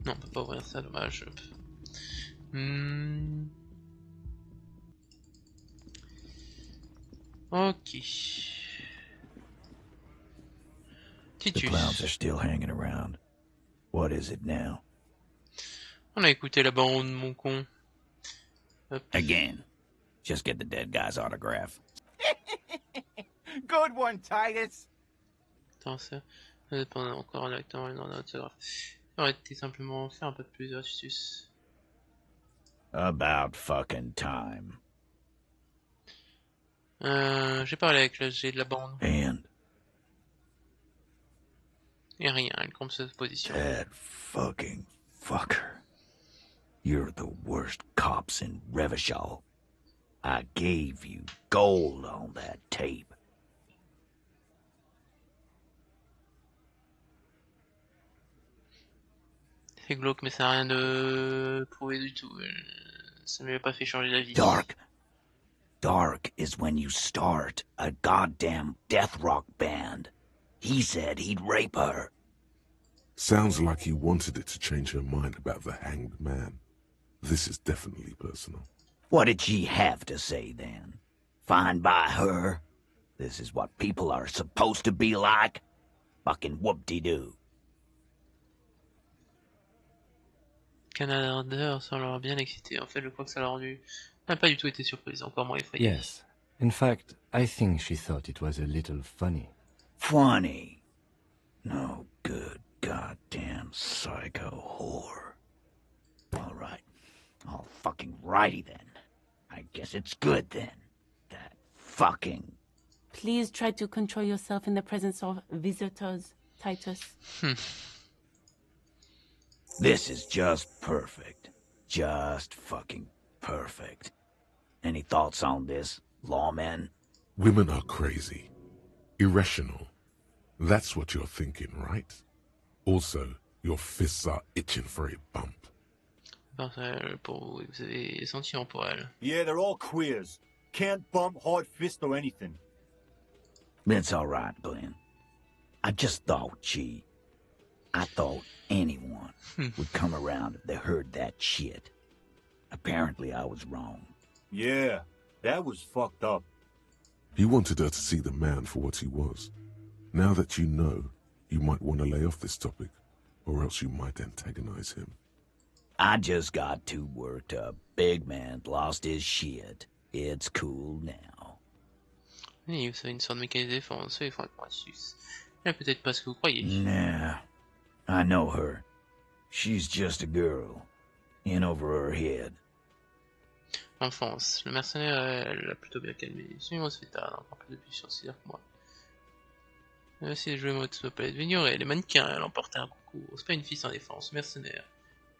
Non, on peut pas ouvrir ça, dommage. Ok. The clowns are still hanging around. What is it now? On a écouté la bande, mon con. Hop. Again. Just get the dead guy's autograph. Good one, Titus. Attends, ça. Ça dépend encore directement dans l'autographe. Ça aurait été simplement faire un peu plus d'astuces. About fucking time. J'ai parlé avec le G de la bande. And Et rien, elle compte cette position. that fucking fucker. You're the worst cops in Revachol. I gave you gold on that tape. C'est glauque, mais ça n'a rien de prouvé du tout. Ça ne lui a pas fait changer d'avis. Dark is when you start a goddamn death rock band. He said he'd rape her. Sounds like he wanted it to change her mind about the hanged man. This is definitely personal. What did she have to say then? Fine by her? This is what people are supposed to be like? Fucking whoop-de-doo. Canadair, ça leur a bien excité. En fait, je crois que ça leur n'a pas du tout été surprise, encore moins effrayé. Yes. In fact, I think she thought it was a little funny. Funny? No good goddamn psycho whore. All right. All fucking righty then. I guess it's good then. That fucking... Please try to control yourself in the presence of visitors, Titus. This is just perfect. Just fucking perfect. Any thoughts on this, lawmen? Women are crazy. Irrational. That's what you're thinking, right? Also, your fists are itching for a bump. Vous avez sentiment pour elle. Yeah, they're all queers. Can't bump, hard fist, or anything. It's all right, Glenn. I just thought I thought anyone would come around if they heard that shit. Apparently I was wrong. Yeah, that was fucked up. You wanted her to see the man for what he was. Now that you know, you might want to lay off this topic, or else you might antagonize him. I just got too worked up. Big man lost his shit. It's cool now. Oui, vous avez une sorte de mécanisme de défense, il faut être précis. Elle est peut-être pas ce que vous croyez. Nah, I know her. She's just a girl. In over her head. Enfance. Le mercenaire, elle l'a plutôt bien calmé. Suivant ce fait tard, encore plus de puissance, c'est-à-dire que moi. Si les jouets modes ne pas être ignorés, les mannequins, elle emportait un concours. C'est pas une fille sans défense, mercenaire.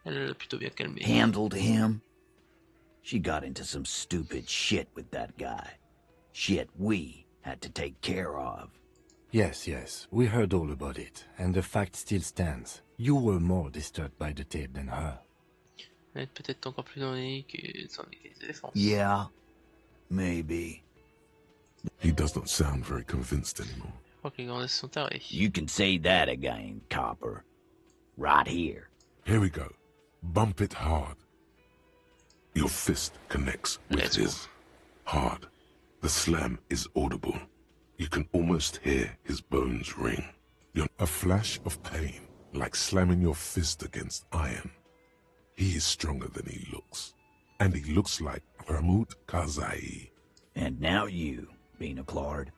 Elle l'a plutôt bien calmé. Handled him? She got into some stupid shit with that guy. Shit we had to take care of. Yes, we heard all about it, and the fact still stands. You were more disturbed by the tape than her. Elle est peut-être encore plus dans les que son mécanisme de défense. Yeah, maybe. He does not sound very convinced anymore. Je crois que les grandesses sont tarées. You can say that again, copper. Right here. Here we go. Bump it hard. Your fist connects with his. Hard. The slam is audible. You can almost hear his bones ring. A flash of pain, like slamming your fist against iron. He is stronger than he looks. And he looks like Ramut Kazai. And now you, Bina Claude.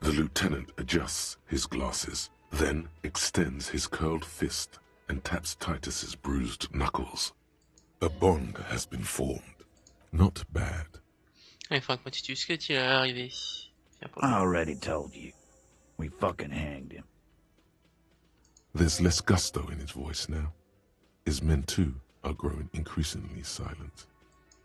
The lieutenant adjusts his glasses, then extends his curled fist and taps Titus's bruised knuckles. A bond has been formed. Not bad. Il faudra que Titus, qu'est-il arrivé? I already told you. We fucking hanged him. There's less gusto in his voice now. His men too are growing increasingly silent.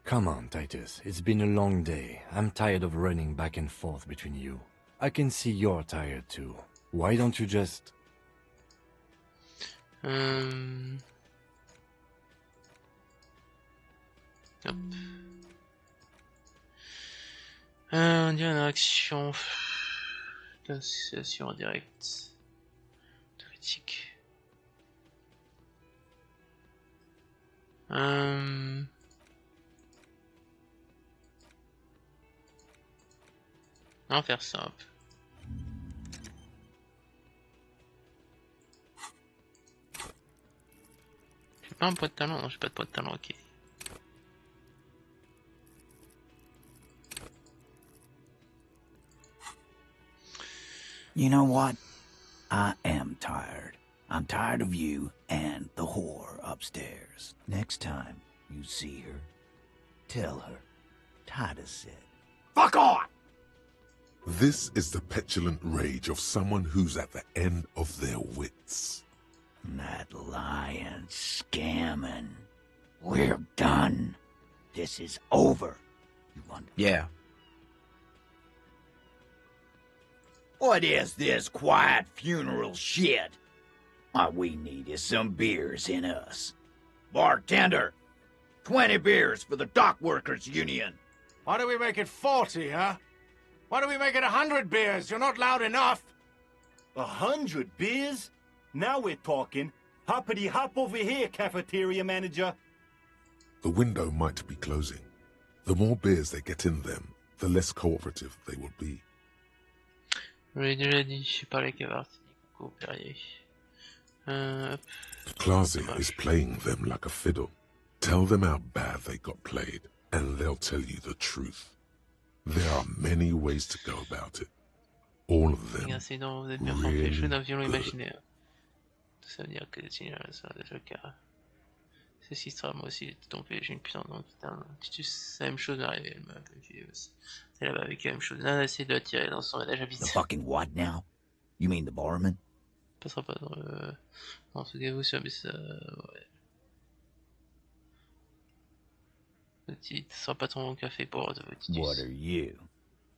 Come on, Titus. It's been a long day. I'm tired of running back and forth between you. I can see you're tired too. Why don't you just... Hop. On dirait une réaction d'association en direct. Critique. On va faire simple. J'ai pas un poids de talent, non, j'ai pas de poids de talent, ok. You know what? I am tired. I'm tired of you and the whore upstairs. Next time you see her, tell her Titus said, "Fuck off!" This is the petulant rage of someone who's at the end of their wits. That lying, scamming. We're done. This is over. You wonder? Yeah. What is this quiet funeral shit? All we need is some beers in us. Bartender, 20 beers for the Dock Workers Union. Why do we make it 40, huh? Why do we make it 100 beers? You're not loud enough. 100 beers? Now we're talking. Hoppity hop over here, cafeteria manager. The window might be closing. The more beers they get in them, the less cooperative they will be. Je l'ai déjà dit, je suis pas les cavards, coopérier. Clausy is playing them like a fiddle. Tell them how bad they got played, and they'll tell you the truth. There are many ways to go about it. All of them Vous êtes bien frappé, jouer d'un violon imaginaire. Ça veut dire que ça va être le cas. C'est ce qui sera, moi aussi, j'étais tombé, j'ai une putain de putain. Titus, la même chose m'est arrivée, elle m'a appelé aussi. Elle avait vécu la même chose. Elle a essayé de la tirer dans son ménage à vide. The fucking what now? You mean the barman? Passera pas dans le... Non, souvenez-vous sur ça... Ouais. Petit, ce sera pas ton café pour Titus. What are you?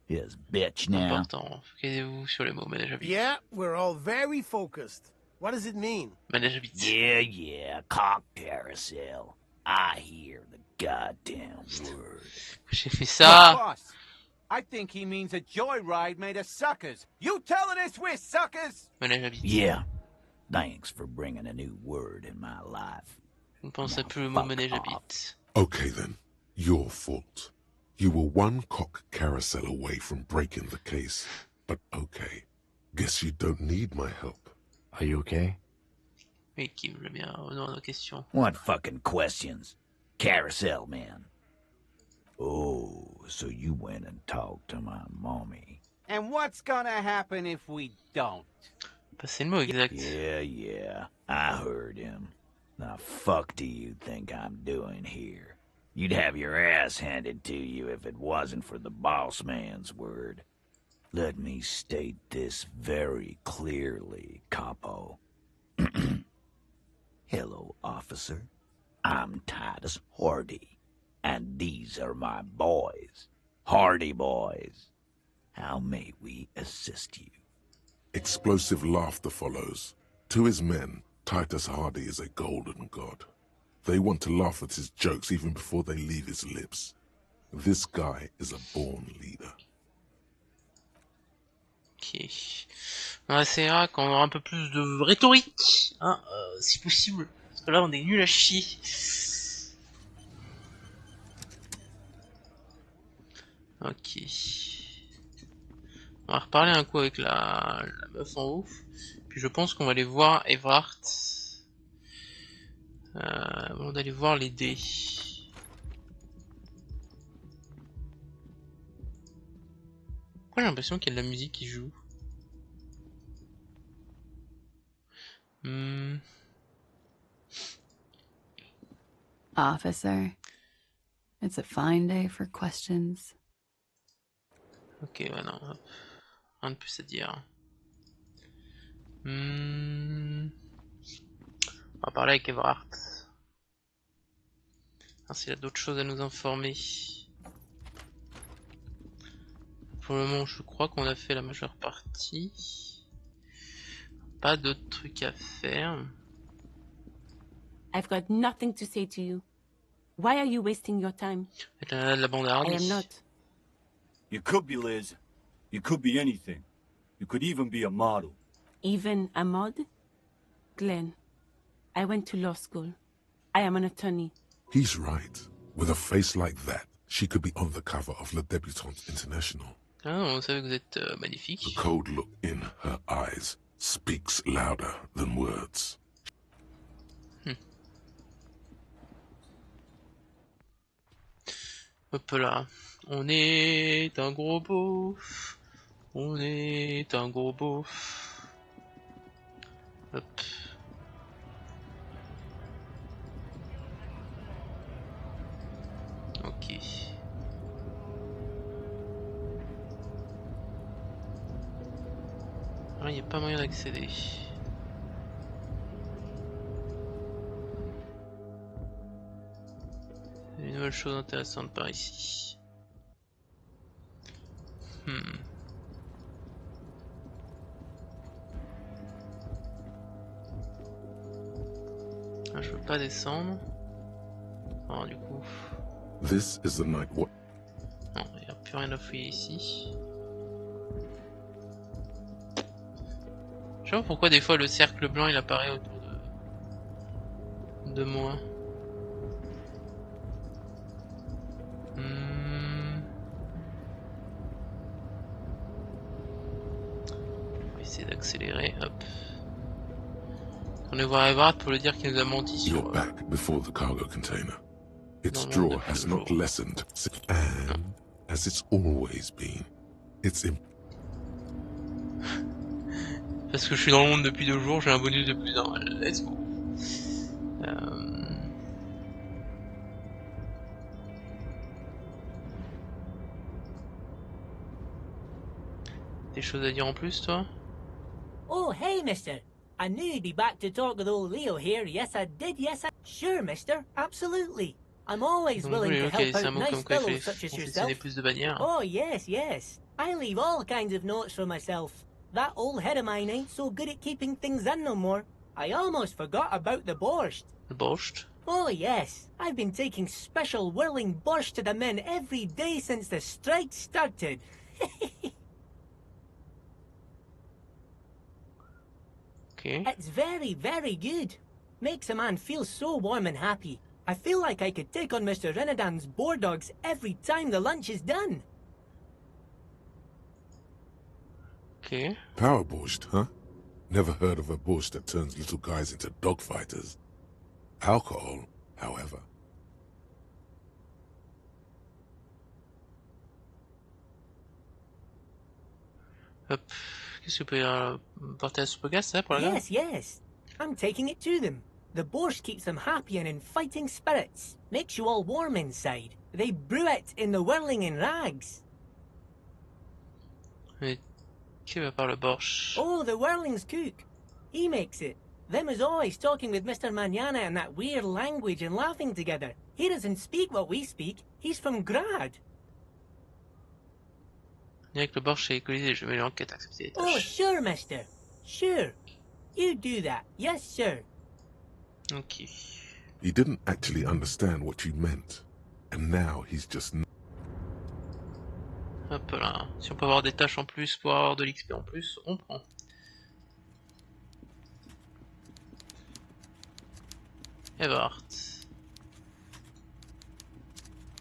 His bitch now? Important, focalisez-vous sur les mots ménage à vide. Yeah, we're all very focused. What does it mean? Ménage à vide. Yeah, cock carousel. I hear the goddamn word. J'ai fait ça. Boss, I think he means a joyride made of suckers. You telling us we're suckers? Ménage à vide. Yeah. Thanks for bringing a new word in my life. Je ne pensais plus le mot ménage à vide. Okay then, your fault. You were one cock carousel away from breaking the case. But okay, guess you don't need my help. Are you okay? Oui, Kim, j'aime bien revenir à nos questions. What fucking questions? Carousel man. Oh, so you went and talked to my mommy. And what's gonna happen if we don't? C'est le mot exact. Yeah, I heard him. The fuck do you think I'm doing here? You'd have your ass handed to you if it wasn't for the boss man's word. Let me state this very clearly, capo. Hello, officer. I'm Titus Hardie, and these are my boys, Hardie boys. How may we assist you? Explosive laughter follows. To his men, Titus Hardie is a golden god. They want to laugh at his jokes even before they leave his lips. This guy is a born leader. Ok. On essaiera quand on aura un peu plus de rhétorique, hein, si possible. Parce que là, on est nul à chier. Ok. On va reparler un coup avec la meuf en haut. Puis je pense qu'on va aller voir Everhart. Avant d'aller voir les dés. Pourquoi j'ai l'impression qu'il y a de la musique qui joue? Officer, it's a fine day for questions. Ok, ouais, non. Rien de plus à dire. On va parler avec Everhart. S'il a d'autres choses à nous informer. Pour le moment, je crois qu'on a fait la majeure partie. Pas d'autres trucs à faire. I've got nothing to say to you. Why are you wasting your time? La bande à Hardie. I am not. You could be Liz. You could be anything. You could even be a model. Even a mod? Glenn, I went to law school. I am an attorney. He's right. With a face like that, she could be on the cover of Le Débutante International. Ah, on savait que vous êtes magnifique. The cold look in her eyes speaks louder than words. Hop là. On est un gros beauf. On est un gros beauf. Hop. Ok. Alors il n'y a pas moyen d'accéder. Une nouvelle chose intéressante par ici. Ah, je veux pas descendre. Alors du coup. This is the night what? Non, il n'y a plus rien à fouiller ici. Je sais pas pourquoi des fois le cercle blanc il apparaît autour de moi. On va essayer d'accélérer, hop. On est voir Everard pour lui dire qu'il nous a menti sur... You're back before the cargo container. Its drawer has not lessened, and as it's always been, it's Parce que je suis dans le monde depuis 2 jours, j'ai un bonus de plus 1. Let's go. Des choses à dire en plus, toi? Oh, hey, mister. I knew you'd be back to talk with old Leo here. Yes, I did. Yes, I... Sure, mister. Absolutely. I'm always willing to help out nice fellows such as yourself. Oh, yes, yes. I leave all kinds of notes for myself. That old head of mine ain't so good at keeping things in no more. I almost forgot about the borscht. The borscht? Oh, yes. I've been taking special whirling borscht to the men every day since the strike started. Okay. It's very, very good. Makes a man feel so warm and happy. I feel like I could take on Mr. Renadan's boar dogs every time the lunch is done. Okay. Power borscht, huh? Never heard of a borscht that turns little guys into dogfighters. Alcohol, however. Hop. Qu'est-ce que peut porter à ce podcast, ça, pour la Yes, yes. I'm taking it to them. The borscht keeps them happy and in fighting spirits. Makes you all warm inside. They brew it in the whirling in rags. Mais qui va par le borscht? Oh, the whirling's cook. He makes it. Them is always talking with Mr. Manana in that weird language and laughing together. He doesn't speak what we speak. He's from Grad. Avec le borscht et les je mets l'enquête, accepter les tâches. Oh, sure, mister. Sure. You do that. Yes, sir. Ok. He didn't actually understand what you meant, and now he's just... Hop là. Si on peut avoir des tâches en plus pour avoir de l'XP en plus, on prend. Everard.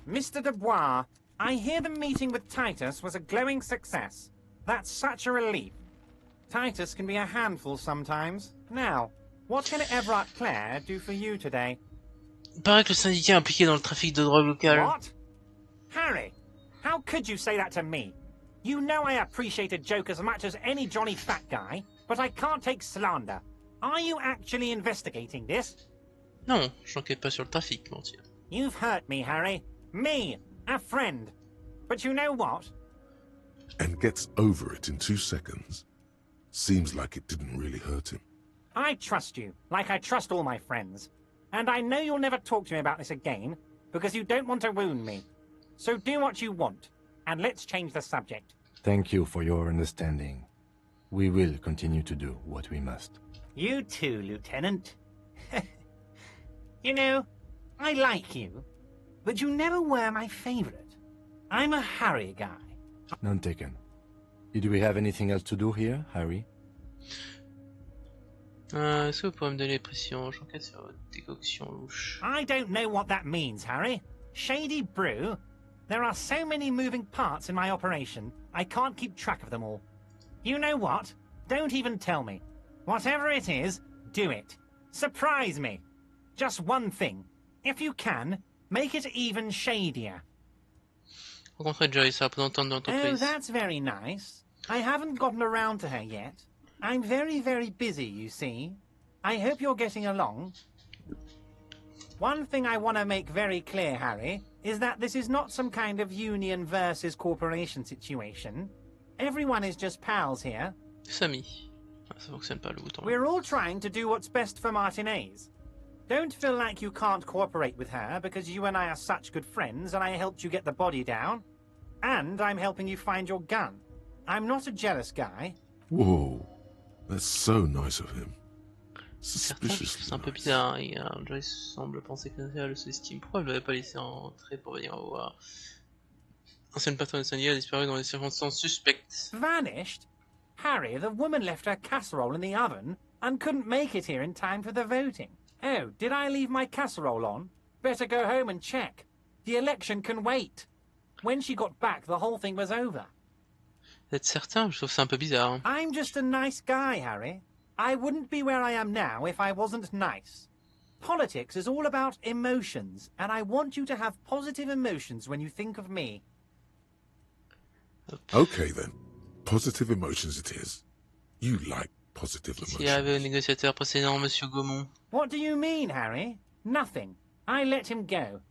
Mr. Dubois, I hear the meeting with Titus was a glowing success. That's such a relief. Titus can be a handful sometimes. Now, what can Everard Clare do for you today? Il paraît que le syndicat est impliqué dans le trafic de drogue local. What? Harry, how could you say that to me? You know I appreciate a joke as much as any Johnny Fat Guy, but I can't take slander. Are you actually investigating this? Non, j'enquête pas sur le trafic, mentir. You've hurt me, Harry. Me, a friend. But you know what? And gets over it in 2 seconds. Seems like it didn't really hurt him. I trust you, like I trust all my friends. And I know you'll never talk to me about this again, because you don't want to wound me. So do what you want, and let's change the subject. Thank you for your understanding. We will continue to do what we must. You too, Lieutenant. You know, I like you, but you never were my favorite. I'm a Harry guy. None taken. Did we have anything else to do here, Harry? Est-ce que vous pourrez me donner les pressions? J'enquête sur votre décoction louche. I don't know what that means, Harry. Shady brew? There are so many moving parts in my operation, I can't keep track of them all. You know what? Don't even tell me. Whatever it is, do it. Surprise me. Just one thing. If you can, make it even shadier. Rencontrer Joyce, ça représentante de Oh, l'entreprise. that's very nice. I haven't gotten around to her yet. I'm very, very busy, you see. I hope you're getting along. One thing I want to make very clear, Harry, is that this is not some kind of union versus corporation situation. Everyone is just pals here. Amis. Ça fonctionne pas le bouton. We're all trying to do what's best for Martinez. Don't feel like you can't cooperate with her because you and I are such good friends and I helped you get the body down. And I'm helping you find your gun. I'm not a jealous guy. Whoa, that's so nice of him. C'est un peu bizarre, et Joyce semble penser que le sous-estime. Pourquoi elle ne l'avait pas laissé entrer pour venir voir? Ancienne patronne de syndicat a disparu dans des circonstances suspectes. Vanished? Harry, the woman left her casserole in the oven and couldn't make it here in time for the voting. Oh, did I leave my casserole on? Better go home and check. The election can wait. When she got back, the whole thing was over. Vous êtes certain? Je trouve ça un peu bizarre. I'm just a nice guy, Harry. I wouldn't be where I am now if I wasn't nice. Politics is all about emotions, and I want you to have positive emotions when you think of me. Okay then. Positive emotions it is. You like positive emotions. S'il y avait un négociateur précédent, Monsieur Gaumont. What do you mean, Harry? Nothing. I let him go.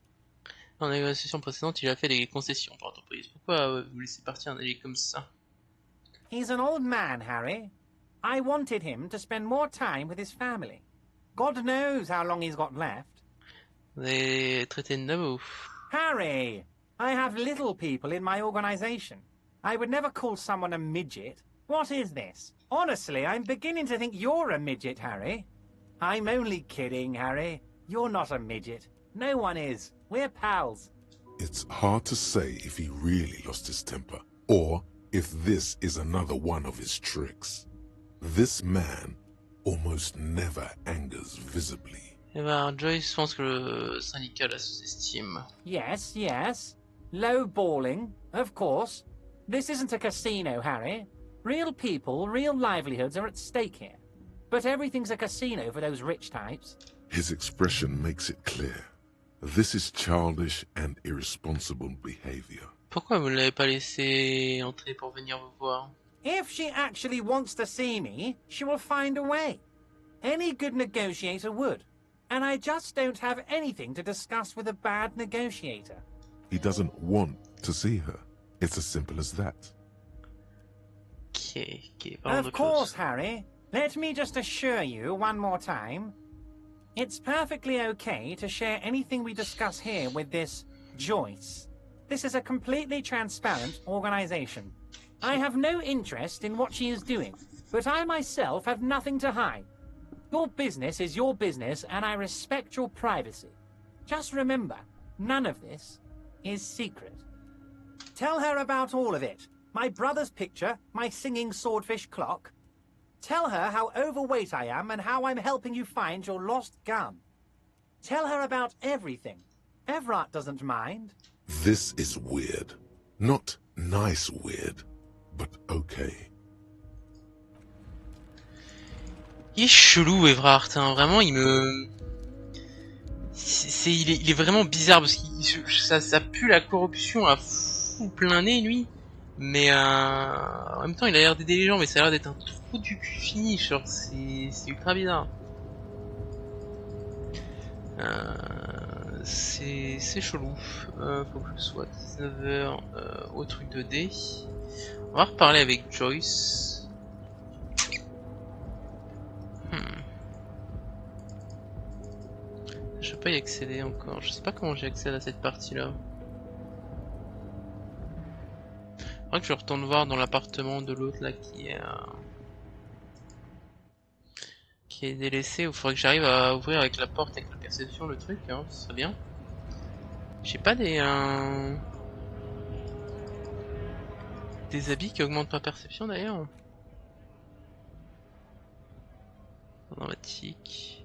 Dans la négociation précédente, il a fait des concessions pour l'entreprise. Pourquoi vous laissez partir un allié comme ça? He's an old man, Harry. I wanted him to spend more time with his family. God knows how long he's got left. Vous avez traité de nabou. Harry, I have little people in my organization. I would never call someone a midget. What is this? Honestly, I'm beginning to think you're a midget, Harry. I'm only kidding, Harry. You're not a midget. No one is. We're pals. It's hard to say if he really lost his temper, or if this is another one of his tricks. This man almost never angers visibly. Eh ben, Joyce pense que le syndicat la sous-estime. Yes, yes. Low-balling, of course. This isn't a casino, Harry. Real people, real livelihoods are at stake here. But everything's a casino for those rich types. His expression makes it clear. This is childish and irresponsible behavior. Pourquoi vous ne l'avez pas laissé entrer pour venir vous voir? If she actually wants to see me, she will find a way. Any good negotiator would. And I just don't have anything to discuss with a bad negotiator. He doesn't want to see her. It's as simple as that. Okay, of course, Harry. Let me just assure you one more time. It's perfectly okay to share anything we discuss here with this Joyce. This is a completely transparent organization. I have no interest in what she is doing, but I myself have nothing to hide. Your business is your business, and I respect your privacy. Just remember, none of this is secret. Tell her about all of it. My brother's picture, my singing swordfish clock. Tell her how overweight I am and how I'm helping you find your lost gun. Tell her about everything. Everett doesn't mind. This is weird. Not nice weird, but okay. Il est chelou, Everard, hein. Vraiment, il me... il est vraiment bizarre, parce que ça pue la corruption à fou plein nez, lui. Mais en même temps, il a l'air d'aider les gens, mais ça a l'air d'être un trou du cul fini, genre, c'est ultra bizarre. C'est chelou. Faut que je sois 19h au truc de dé. On va reparler avec Joyce. Je peux pas y accéder encore. Je sais pas comment j'ai accès à cette partie-là. Faudra que je retourne voir dans l'appartement de l'autre là qui est délaissé. Il faudrait que j'arrive à ouvrir avec la porte, avec la perception, le truc, hein, ce serait bien. J'ai pas des habits qui augmentent ma perception d'ailleurs. Dramatique.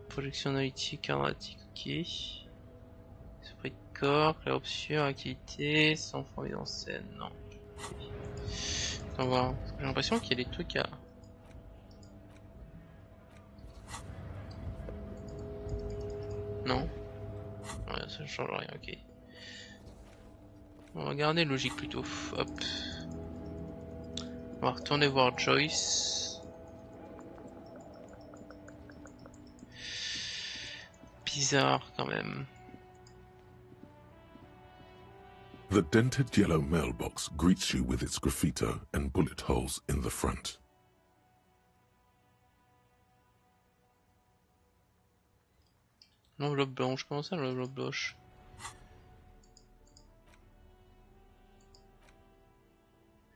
Projection analytique, dramatique, ok. Esprit de corps, clair obscur, activité, sans forme mise en scène, non. On va voir. J'ai l'impression qu'il y a des trucs à... Non. Ouais, ça change rien, ok. On va garder logique plutôt. Hop. On va retourner voir Joyce. Bizarre quand même. The dented yellow mailbox greets you with its graffito and bullet holes in the front. L'enveloppe blanche, comment ça l'enveloppe blanche?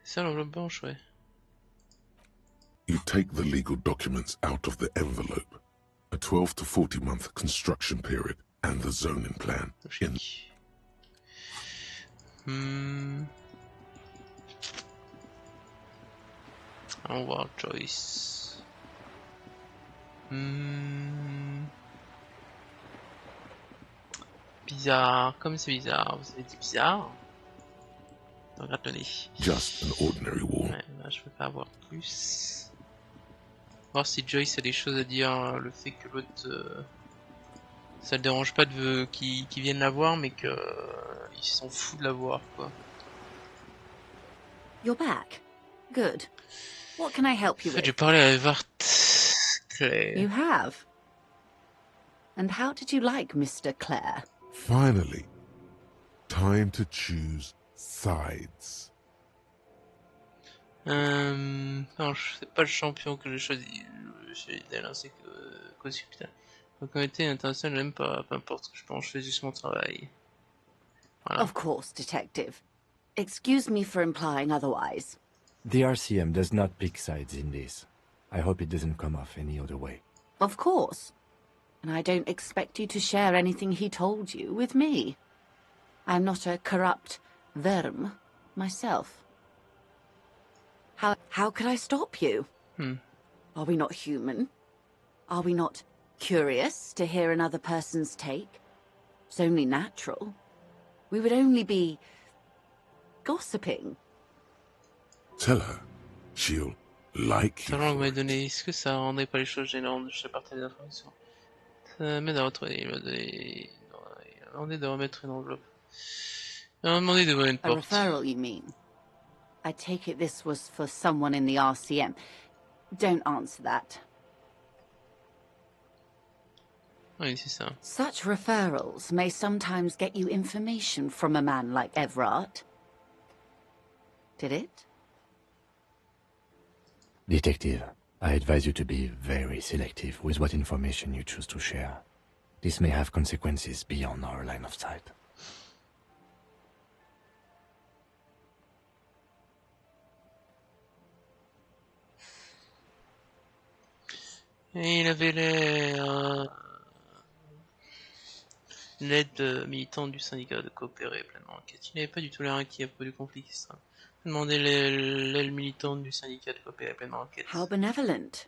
C'est ça l'enveloppe blanche, ouais. You take the legal documents out of the envelope. A 12 to 40 month construction period and the zoning plan. Allons voir Joyce. Bizarre, comme c'est bizarre. Vous avez dit bizarre? Regarde le nez. Just an ordinary wall. Ouais, là, je peux pas avoir plus. Voir si Joyce a des choses à dire, le fait que l'autre ça le dérange pas de qu'il vienne la voir, mais que il s'en fout de la voir, quoi. You're back. Good. What can I help you with? J'ai parlé à Vart Claire. You have. And how did you like Mr. Clare? Finally, time to choose sides. Non, c'est pas le champion que j'ai choisi. C'est que putain. La communauté internationale n'aime pas, peu importe ce que je pense, je fais juste mon travail. Voilà. Of course, Detective. Excuse me for implying otherwise. The RCM does not pick sides in this. I hope it doesn't come off any other way. Of course. And I don't expect you to share anything he told you with me. I'm not a corrupt verm myself. How could I stop you? Are we not human? Are we not curious to hear another person's take? It's only natural. We would only be gossiping. Tell her she'll like you. Selon que vous m'avez donné, est-ce que ça rendrait pas les choses gênantes? Je sais partager des informations. Ça m'aide à retrouver. Il m'a demandé de remettre une enveloppe. Il m'a demandé d'ouvrir une A porte. referral, you mean? I take it this was for someone in the RCM. Don't answer that. Oui, c'est ça. Such referrals may sometimes get you information from a man like Everard. Did it? Detective, I advise you to be very selective with what information you choose to share. This may have consequences beyond our line of sight. Et il avait l'air... l'aide militante du syndicat de coopérer pleinement. Il n'avait pas du tout l'air inquiet à propos du conflit qui sera. Demander l'aile militante du syndicat de coopérer pleinement en quête. How benevolent.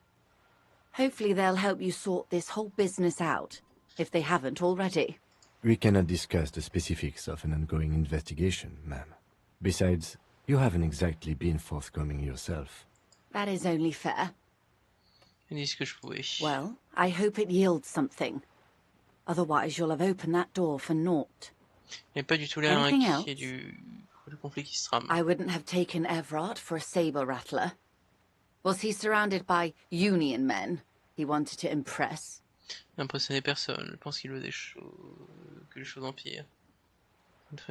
Hopefully they'll help you sort this whole business out, if they haven't already. We cannot discuss the specifics of an ongoing investigation, ma'am. Besides, you haven't exactly been forthcoming yourself. That is only fair. Il dit ce que je pouvais. Well, I hope it yields something. Otherwise, you'll have opened that door for naught. Il n'a pas du tout l'air inquiet du conflit qui se trame. I wouldn't have taken Everard for a saber rattler. Was he surrounded by union men he wanted to impress? Il n'impressionnait personne. Je pense qu'il veut que les choses empirent.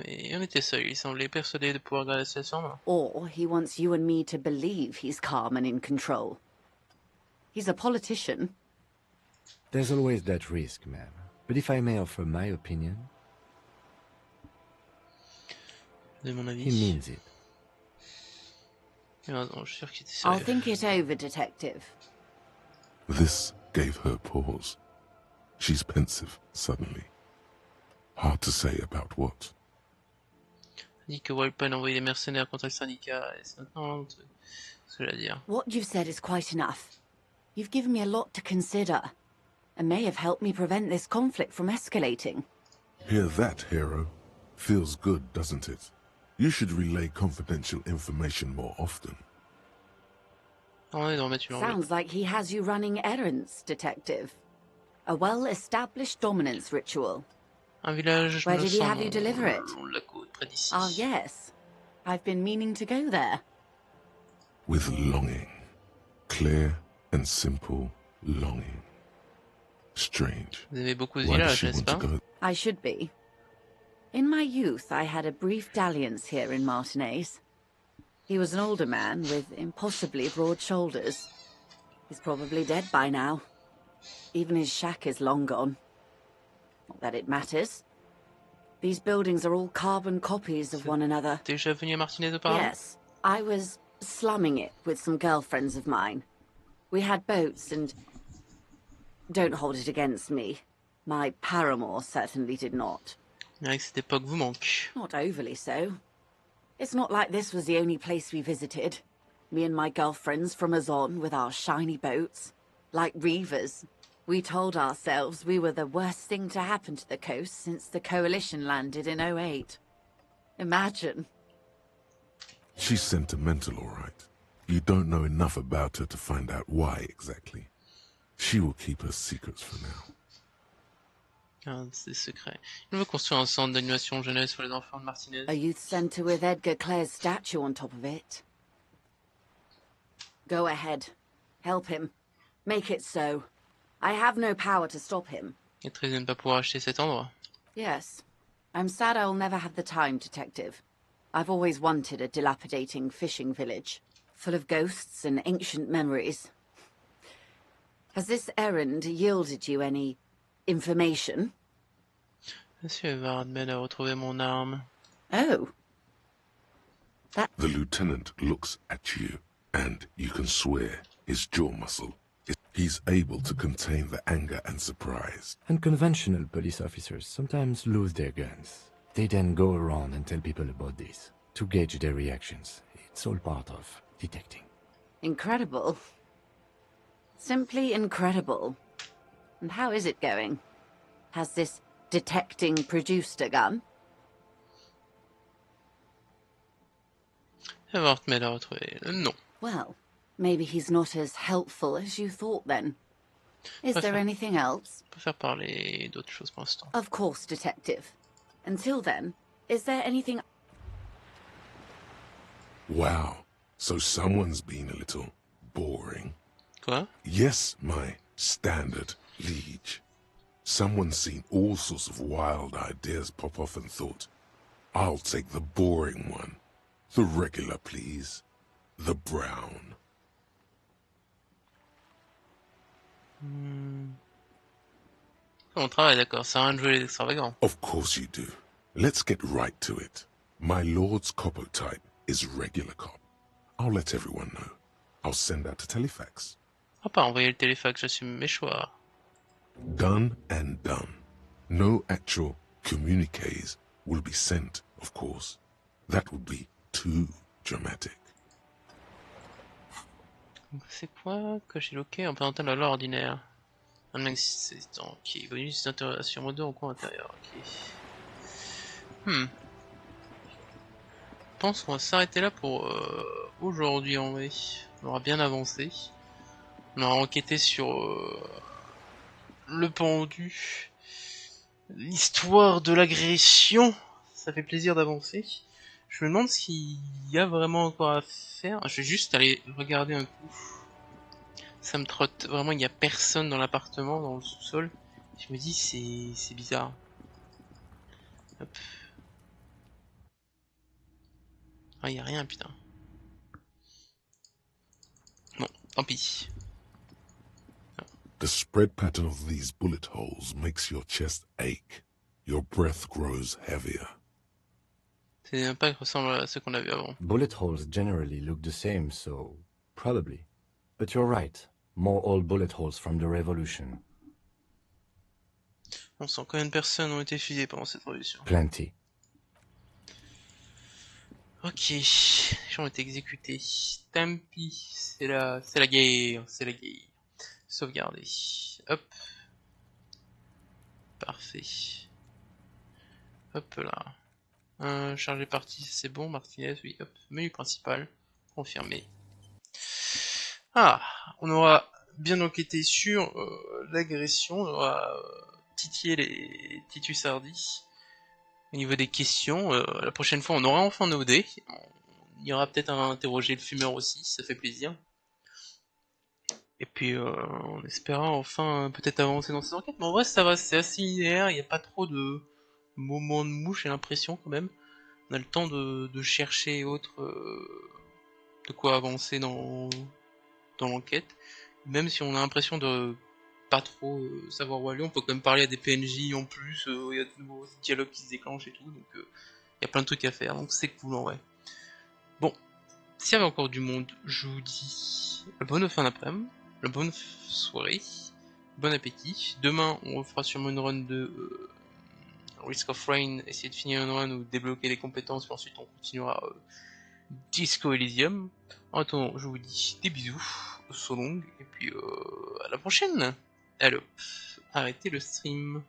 Et on était seuls. Il semblait persuadé de pouvoir garder la situation en main. Or he wants you and me to believe he's calm and in control. He's a politician. There's always that risk, ma'am. But if I may offer my opinion... De mon avis. He means it. Non, je suis sûr qu'il était sérieux. I'll think it over, Detective. This gave her pause. She's pensive, suddenly. Hard to say about what. Il dit que Walpen a envoyé des mercenaires contre le syndicat, et c'est maintenant ce que j'ai à dire. What you've said is quite enough. You've given me a lot to consider, and may have helped me prevent this conflict from escalating. Hear that, hero? Feels good, doesn't it? You should relay confidential information more often. Sounds like he has you running errands, Detective. A well-established dominance ritual. Un village, Where did he have you deliver it? La côte, près d'ici. Ah, yes. I've been meaning to go there. with longing. Clear and simple longing. Strange. Vous avez beaucoup de Why does villages, she n'est-ce want to pas? go? I should be. In my youth, I had a brief dalliance here in Martinez. He was an older man with impossibly broad shoulders. He's probably dead by now. Even his shack is long gone. Not that it matters. These buildings are all carbon copies of one another. Déjà venu à Martinez auparavant? Yes, I was slumming it with some girlfriends of mine. We had boats and... Don't hold it against me. My paramour certainly did not. Avec cette époque vous manque. Not overly so. It's not like this was the only place we visited. Me and my girlfriends from Azon with our shiny boats. Like reavers. We told ourselves we were the worst thing to happen to the coast since the Coalition landed in 08. Imagine. She's sentimental, all right. You don't know enough about her to find out why exactly. She will keep her secrets for now. Ah, c'est secret. Il veut construire un centre d'animation jeunesse pour les enfants de Martinez. A youth centre with Edgar Clare's statue on top of it. Go ahead. Help him. Make it so. I have no power to stop him. Il est triste de ne pas pouvoir acheter cet endroit. Yes. I'm sad I'll never have the time, Detective. I've always wanted a dilapidating fishing village, full of ghosts and ancient memories. Has this errand yielded you any information? Monsieur Vard m'aide à retrouver mon arme. Oh. The lieutenant looks at you, and you can swear his jaw muscle. He's able to contain the anger and surprise. Unconventional police officers sometimes lose their guns. They then go around and tell people about this, to gauge their reactions. It's all part of detecting. Incredible. Simply incredible. And how is it going? Has this detecting produced a gun? Vard m'aide à retrouver. Non. Well, maybe he's not as helpful as you thought then. Is there anything else? On peut faire parler d'autres choses pour l'instant. Of course, Detective. Until then, is there anything... Wow, so someone's been a little boring. Quoi? Yes, my standard liege. Someone's seen all sorts of wild ideas pop off and thought, I'll take the boring one. The regular, please. The brown. On travaille, d'accord. Ça a rien de jouer les extravagants. Of course you do. Let's get right to it. My lord's copotype is regular cop. I'll let everyone know. I'll send out a telefax. On va pas envoyer le téléfax, j'assume mes choix. Done and done. No actual communiques will be sent, of course. That would be too dramatic. C'est quoi? Cocher loquet en présentant la loi ordinaire. Un existant qui est venu sur mode en coin intérieur. Ok. Je pense qu'on va s'arrêter là pour aujourd'hui en vrai. On aura bien avancé. On aura enquêté sur le pendu. L'histoire de l'agression. Ça fait plaisir d'avancer. Je me demande s'il y a vraiment encore à faire. Je vais juste aller regarder un coup. Ça me trotte. Vraiment, il n'y a personne dans l'appartement, dans le sous-sol. Je me dis, c'est bizarre. Hop. Ah, il n'y a rien, putain. Bon, tant pis. The spread pattern of these bullet holes makes your chest ache. Your breath grows heavier. C'est un pas qui ressemble à ce qu'on a vu avant. Bullet holes generally look the same, so probably. But you're right. More old bullet holes from the Revolution. On sent combien de personnes ont été fusillées pendant cette révolution. Plenty. Ok, les gens ont été exécutés. Tant pis, c'est la guerre, c'est la guerre. Sauvegarder. Hop. Parfait. Hop là. Charger partie, c'est bon. Martinez, oui. Hop. Menu principal. Confirmé. Ah, on aura bien enquêté sur l'agression. On aura titillé les Titus Hardie. Au niveau des questions, la prochaine fois, on aura enfin nos dés. il y aura peut-être à interroger le fumeur aussi, ça fait plaisir. Et puis en espérant enfin peut-être avancer dans ces enquêtes. Mais en vrai ça va, c'est assez linéaire, il n'y a pas trop de moments de mouche, j'ai l'impression quand même. On a le temps de chercher autre de quoi avancer dans l'enquête. Même si on a l'impression de pas trop savoir où aller, on peut quand même parler à des PNJ en plus, il y a de nouveaux dialogues qui se déclenchent et tout, donc il y a plein de trucs à faire, donc c'est cool en vrai. Bon, s'il y avait encore du monde, je vous dis bonne fin d'après-midi, bonne soirée, bon appétit. Demain, on fera sûrement une run de Risk of Rain, essayer de finir une run ou débloquer les compétences, puis ensuite on continuera Disco Elysium. En attendant, je vous dis des bisous, so long, et puis à la prochaine. Allô, arrêtez le stream.